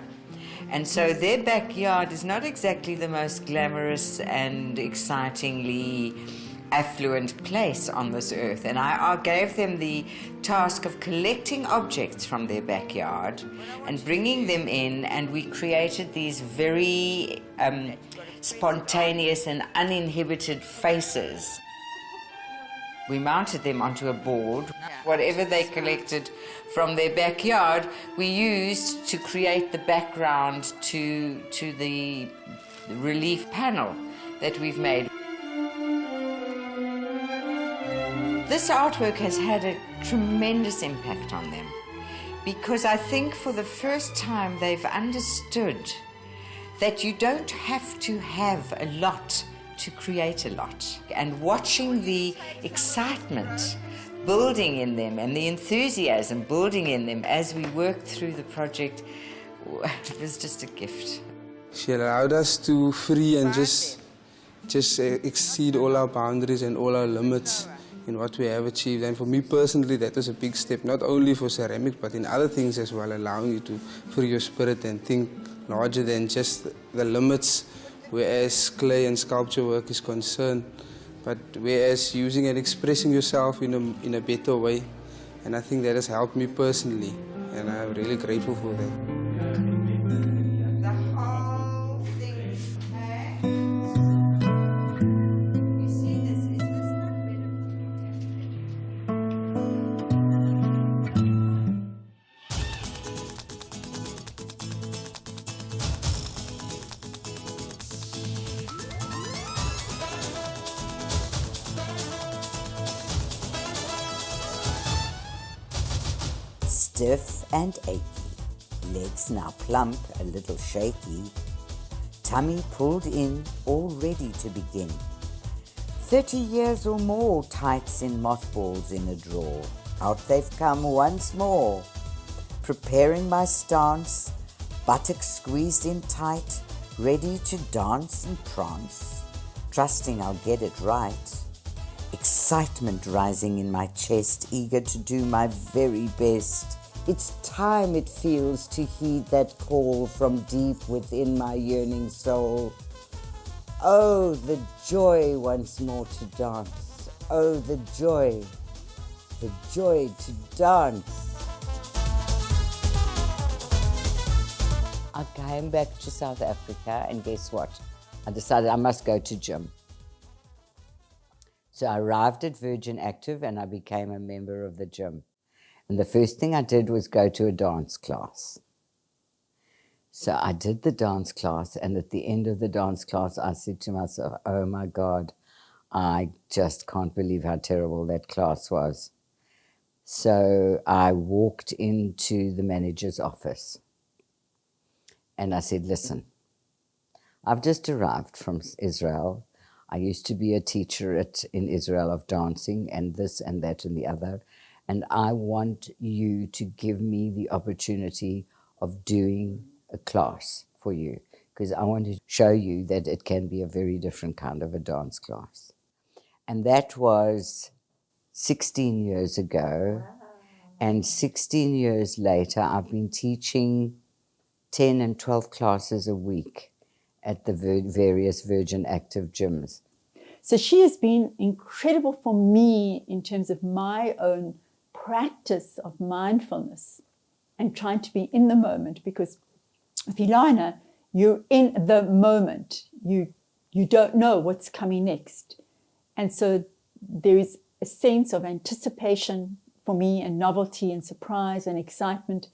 And so their backyard is not exactly the most glamorous and excitingly affluent place on this earth. And I gave them the task of collecting objects from their backyard and bringing them in, and we created these very spontaneous and uninhibited faces. We mounted them onto a board. Whatever they collected from their backyard, we used to create the background to the relief panel that we've made. This artwork has had a tremendous impact on them, because I think for the first time they've understood that you don't have to have a lot to create a lot. And watching the excitement building in them and the enthusiasm building in them as we worked through the project, it was just a gift. She allowed us to free and just exceed all our boundaries and all our limits in what we have achieved. And for me personally, that was a big step, not only for ceramic, but in other things as well, allowing you to free your spirit and think larger than just the limits, whereas clay and sculpture work is concerned, but whereas using and expressing yourself in a better way. And I think that has helped me personally, and I'm really grateful for that. stiff and achy, legs now plump, a little shaky, tummy pulled in, all ready to begin. 30 years or more, tights in mothballs in a drawer. Out they've come once more, preparing my stance, buttocks squeezed in tight, ready to dance and prance, trusting I'll get it right. Excitement rising in my chest, eager to do my very best. It's time, it feels, to heed that call from deep within my yearning soul. Oh, the joy once more to dance. Oh, the joy to dance. I came back to South Africa, and guess what? I decided I must go to gym. So I arrived at Virgin Active and I became a member of the gym. And the first thing I did was go to a dance class. So I did the dance class, and at the end of the dance class, I said to myself, oh my God, I just can't believe how terrible that class was. So I walked into the manager's office and I said, listen, I've just arrived from Israel. I used to be a teacher in Israel of dancing and this and that and the other. And I want you to give me the opportunity of doing a class for you, because I want to show you that it can be a very different kind of a dance class. And that was 16 years ago. Wow. And 16 years later, I've been teaching 10 and 12 classes a week at the various Virgin Active gyms. So she has been incredible for me in terms of my own practice of mindfulness and trying to be in the moment, because with Ilana, you're in the moment. You don't know what's coming next. And so there is a sense of anticipation for me, and novelty and surprise and excitement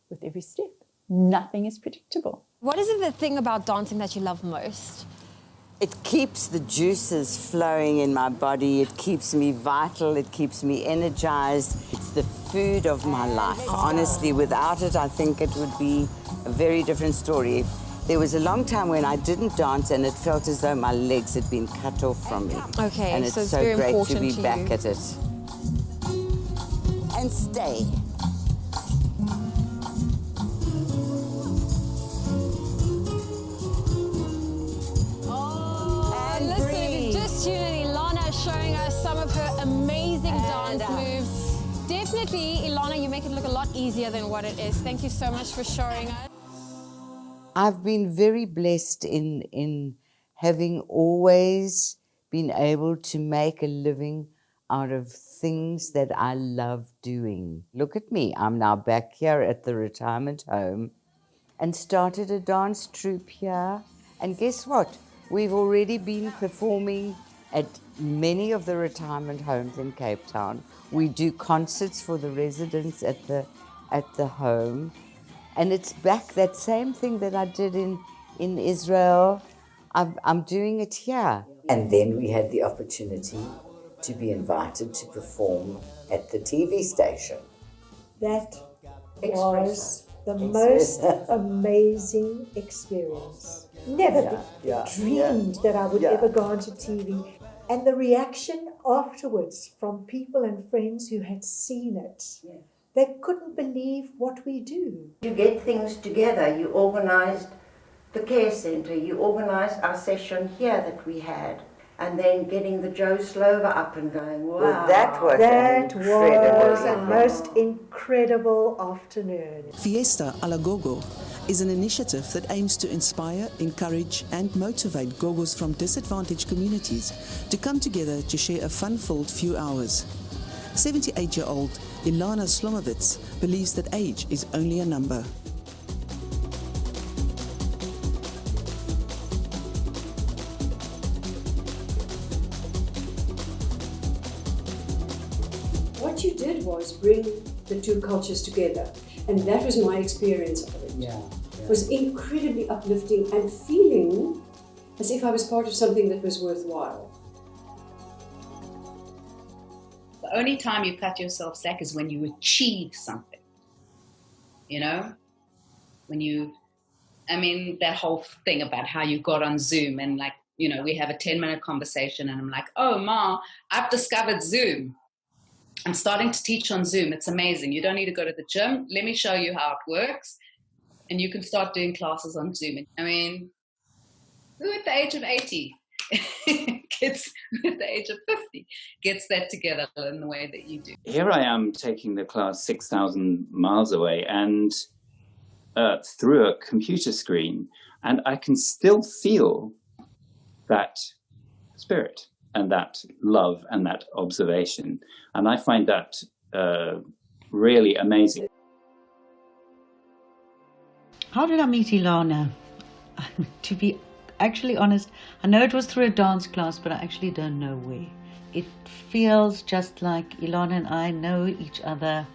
with every step. Nothing is predictable. What is it, the thing about dancing that you love most? It keeps the juices flowing in my body. It keeps me vital. It keeps me energized. It's the food of my life. Honestly, without it, I think it would be a very different story. There was a long time when I didn't dance and it felt as though my legs had been cut off from me. Okay, and it's so very great to be to back at it. And stay. Showing us some of her amazing dance moves. Definitely, Ilana, you make it look a lot easier than what it is. Thank you so much for showing us. I've been very blessed in having always been able to make a living out of things that I love doing. Look at me, I'm now back here at the retirement home and started a dance troupe here. And guess what? We've already been performing at many of the retirement homes in Cape Town. We do concerts for the residents at the home. And it's back, that same thing that I did in Israel, I'm doing it here. And then we had the opportunity to be invited to perform at the TV station. That was the most amazing experience. Never dreamed that I would ever go onto TV. And the reaction afterwards from people and friends who had seen it, they couldn't believe what we do. You get things together. You organised the care centre, you organised our session here that we had, and then getting the Joe Slover up and going. Wow. Well, that was a most incredible afternoon. Fiesta a la Gogo is an initiative that aims to inspire, encourage and motivate Gogos from disadvantaged communities to come together to share a fun-filled few hours. 78-year-old Ilana Slomovitz believes that age is only a number. What you did was bring the two cultures together, and that was my experience of it. It was incredibly uplifting and feeling as if I was part of something that was worthwhile. The only time you pat yourself slack is when you achieve something. you know? That whole thing about how you got on Zoom and like, we have a 10-minute conversation and I'm like, oh, Ma, I've discovered Zoom. I'm starting to teach on Zoom. It's amazing. You don't need to go to the gym. Let me show you how it works. And you can start doing classes on Zoom. Who at the age of 80 gets, at the age of 50, gets that together in the way that you do? Here I am taking the class 6,000 miles away and through a computer screen, and I can still feel that spirit and that love and that observation. And I find that really amazing. How did I meet Ilana? To be actually honest, I know it was through a dance class, but I actually don't know where. It feels just like Ilana and I know each other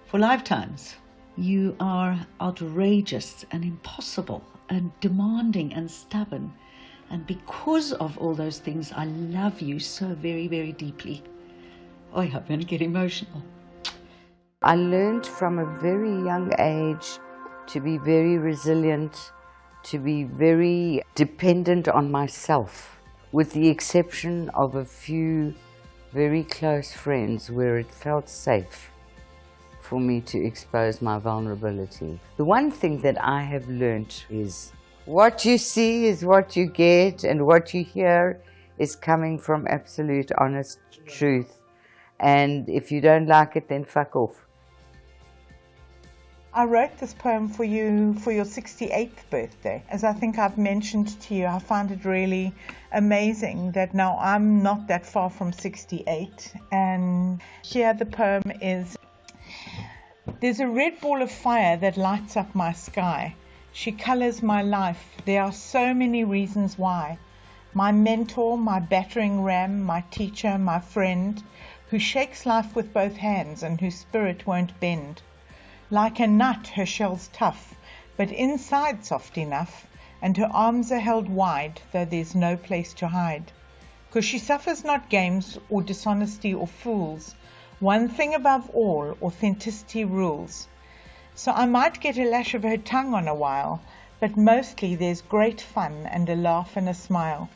for lifetimes. You are outrageous and impossible and demanding and stubborn. And because of all those things, I love you so very, very deeply. Oh, I'm going to get emotional. I learned from a very young age to be very resilient, to be very dependent on myself, with the exception of a few very close friends where it felt safe for me to expose my vulnerability. The one thing that I have learnt is what you see is what you get, and what you hear is coming from absolute honest truth. And if you don't like it, then fuck off. I wrote this poem for you for your 68th birthday. As I think I've mentioned to you, I find it really amazing that now I'm not that far from 68. And here the poem is: there's a red ball of fire that lights up my sky. She colors my life. There are so many reasons why. My mentor, my battering ram, my teacher, my friend, who shakes life with both hands and whose spirit won't bend. Like a nut, her shell's tough, but inside soft enough, and her arms are held wide, though there's no place to hide. 'Cause she suffers not games or dishonesty or fools. One thing above all, authenticity rules. So I might get a lash of her tongue on a while, but mostly there's great fun and a laugh and a smile.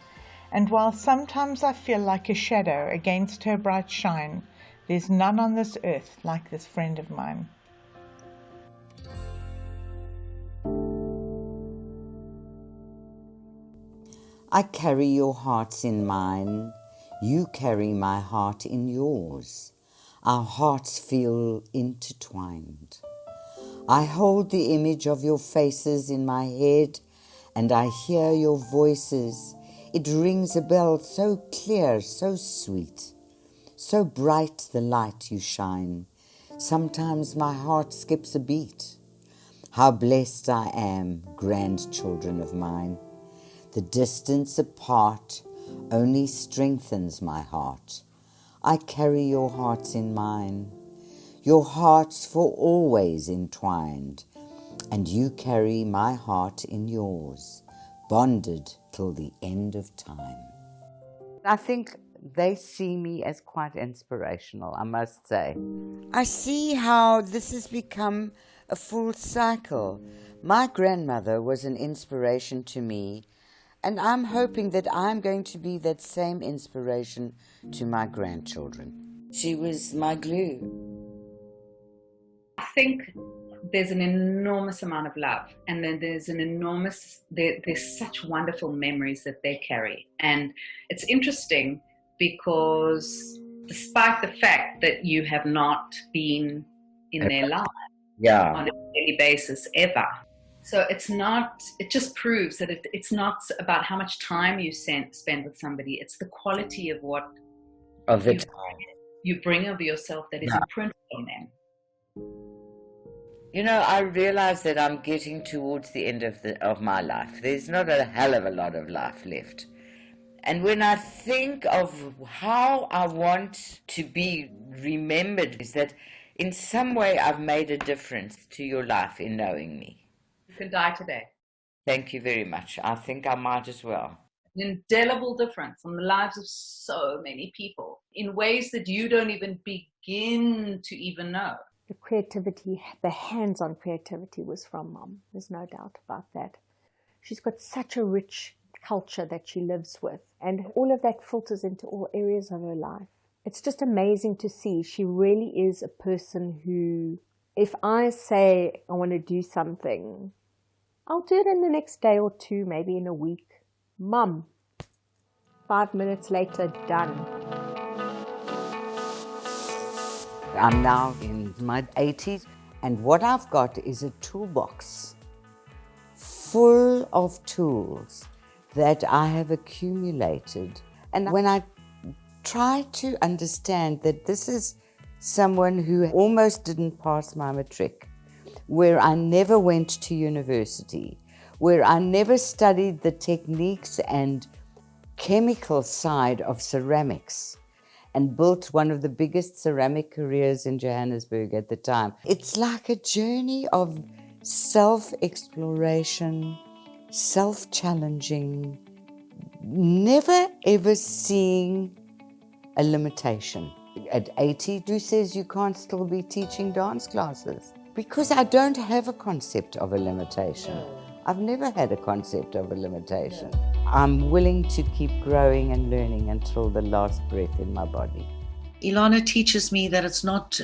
And while sometimes I feel like a shadow against her bright shine, there's none on this earth like this friend of mine. I carry your hearts in mine, you carry my heart in yours. Our hearts feel intertwined. I hold the image of your faces in my head, and I hear your voices. It rings a bell so clear, so sweet, so bright the light you shine. Sometimes my heart skips a beat. How blessed I am, grandchildren of mine. The distance apart only strengthens my heart. I carry your hearts in mine, your hearts for always entwined, and you carry my heart in yours, bonded till the end of time. I think they see me as quite inspirational, I must say. I see how this has become a full cycle. My grandmother was an inspiration to me, and I'm hoping that I'm going to be that same inspiration to my grandchildren. She was my glue. I think there's an enormous amount of love, and then there's such wonderful memories that they carry. And it's interesting because despite the fact that you have not been in their life on a daily basis ever, so it just proves that it's not about how much time you spend with somebody, it's the quality of what you bring of yourself that is imprinted on them. You know, I realize that I'm getting towards the end of my life. There's not a hell of a lot of life left. And when I think of how I want to be remembered, is that in some way I've made a difference to your life in knowing me. You can die today. Thank you very much. I think I might as well. An indelible difference on the lives of so many people in ways that you don't even begin to even know. the creativity, the hands-on creativity was from Mom. There's no doubt about that. She's got such a rich culture that she lives with, and all of that filters into all areas of her life. It's just amazing to see. She really is a person who, if I say I want to do something, I'll do it in the next day or two, maybe in a week. Mum, 5 minutes later, done. I'm now in my 80s, and what I've got is a toolbox full of tools that I have accumulated. And when I try to understand that this is someone who almost didn't pass my matric, where I never went to university, where I never studied the techniques and chemical side of ceramics, and built one of the biggest ceramic careers in Johannesburg at the time. It's like a journey of self-exploration, self-challenging, never ever seeing a limitation. At 80, who says you can't still be teaching dance classes? Because I don't have a concept of a limitation. I've never had a concept of a limitation. I'm willing to keep growing and learning until the last breath in my body. Ilana teaches me that it's not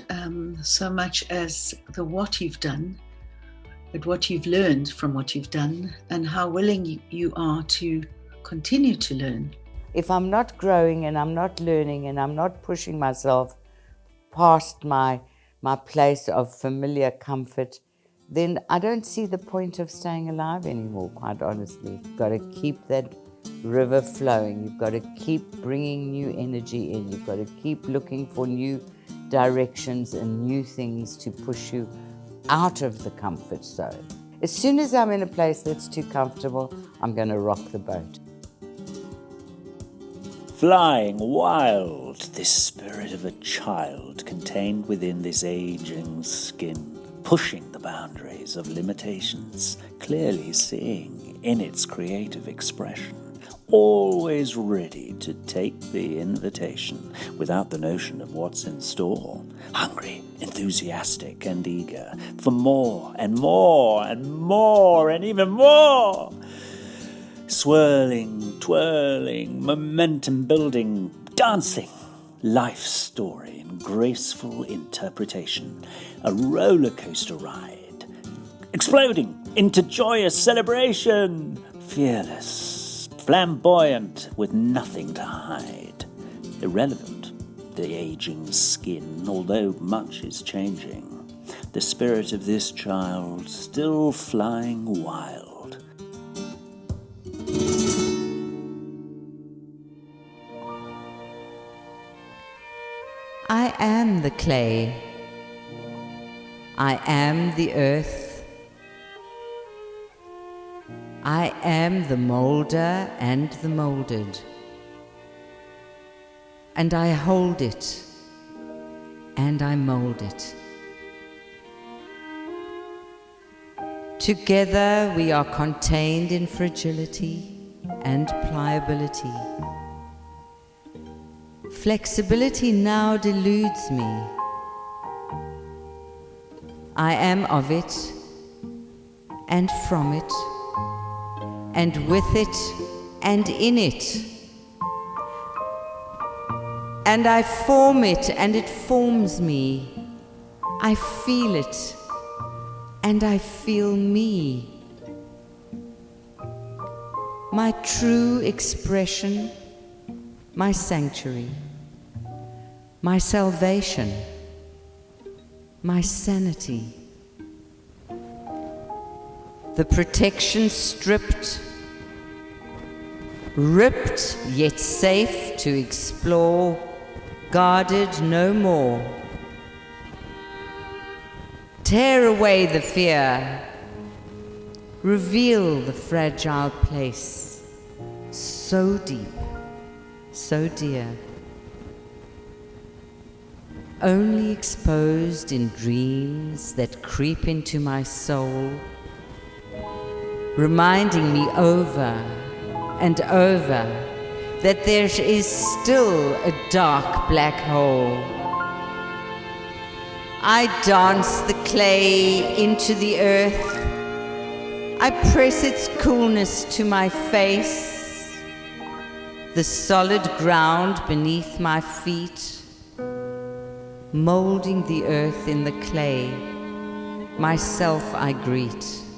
so much as the what you've done, but what you've learned from what you've done and how willing you are to continue to learn. If I'm not growing and I'm not learning and I'm not pushing myself past my place of familiar comfort, then I don't see the point of staying alive anymore, quite honestly. You've got to keep that river flowing. You've got to keep bringing new energy in. You've got to keep looking for new directions and new things to push you out of the comfort zone. As soon as I'm in a place that's too comfortable, I'm going to rock the boat. Flying wild, this spirit of a child contained within this aging skin, pushing the boundaries of limitations, clearly seeing in its creative expression, always ready to take the invitation without the notion of what's in store, hungry, enthusiastic and eager for more and more and more and even more. Swirling, twirling, momentum building, dancing, life story in graceful interpretation, a roller coaster ride, exploding into joyous celebration, fearless, flamboyant, with nothing to hide, irrelevant, the aging skin, although much is changing, the spirit of this child still flying wild. I am the clay. I am the earth. I am the moulder and the moulded. And I hold it and I mould it. Together we are contained in fragility and pliability. Flexibility now deludes me. I am of it, and from it, and with it, and in it. And I form it, and it forms me. I feel it, and I feel me. My true expression, my sanctuary, my salvation, my sanity. The protection stripped, ripped yet safe to explore, guarded no more. Tear away the fear, reveal the fragile place, so deep, so dear, only exposed in dreams that creep into my soul, reminding me over and over that there is still a dark black hole. I dance the clay into the earth. I press its coolness to my face. The solid ground beneath my feet, molding the earth in the clay, myself I greet.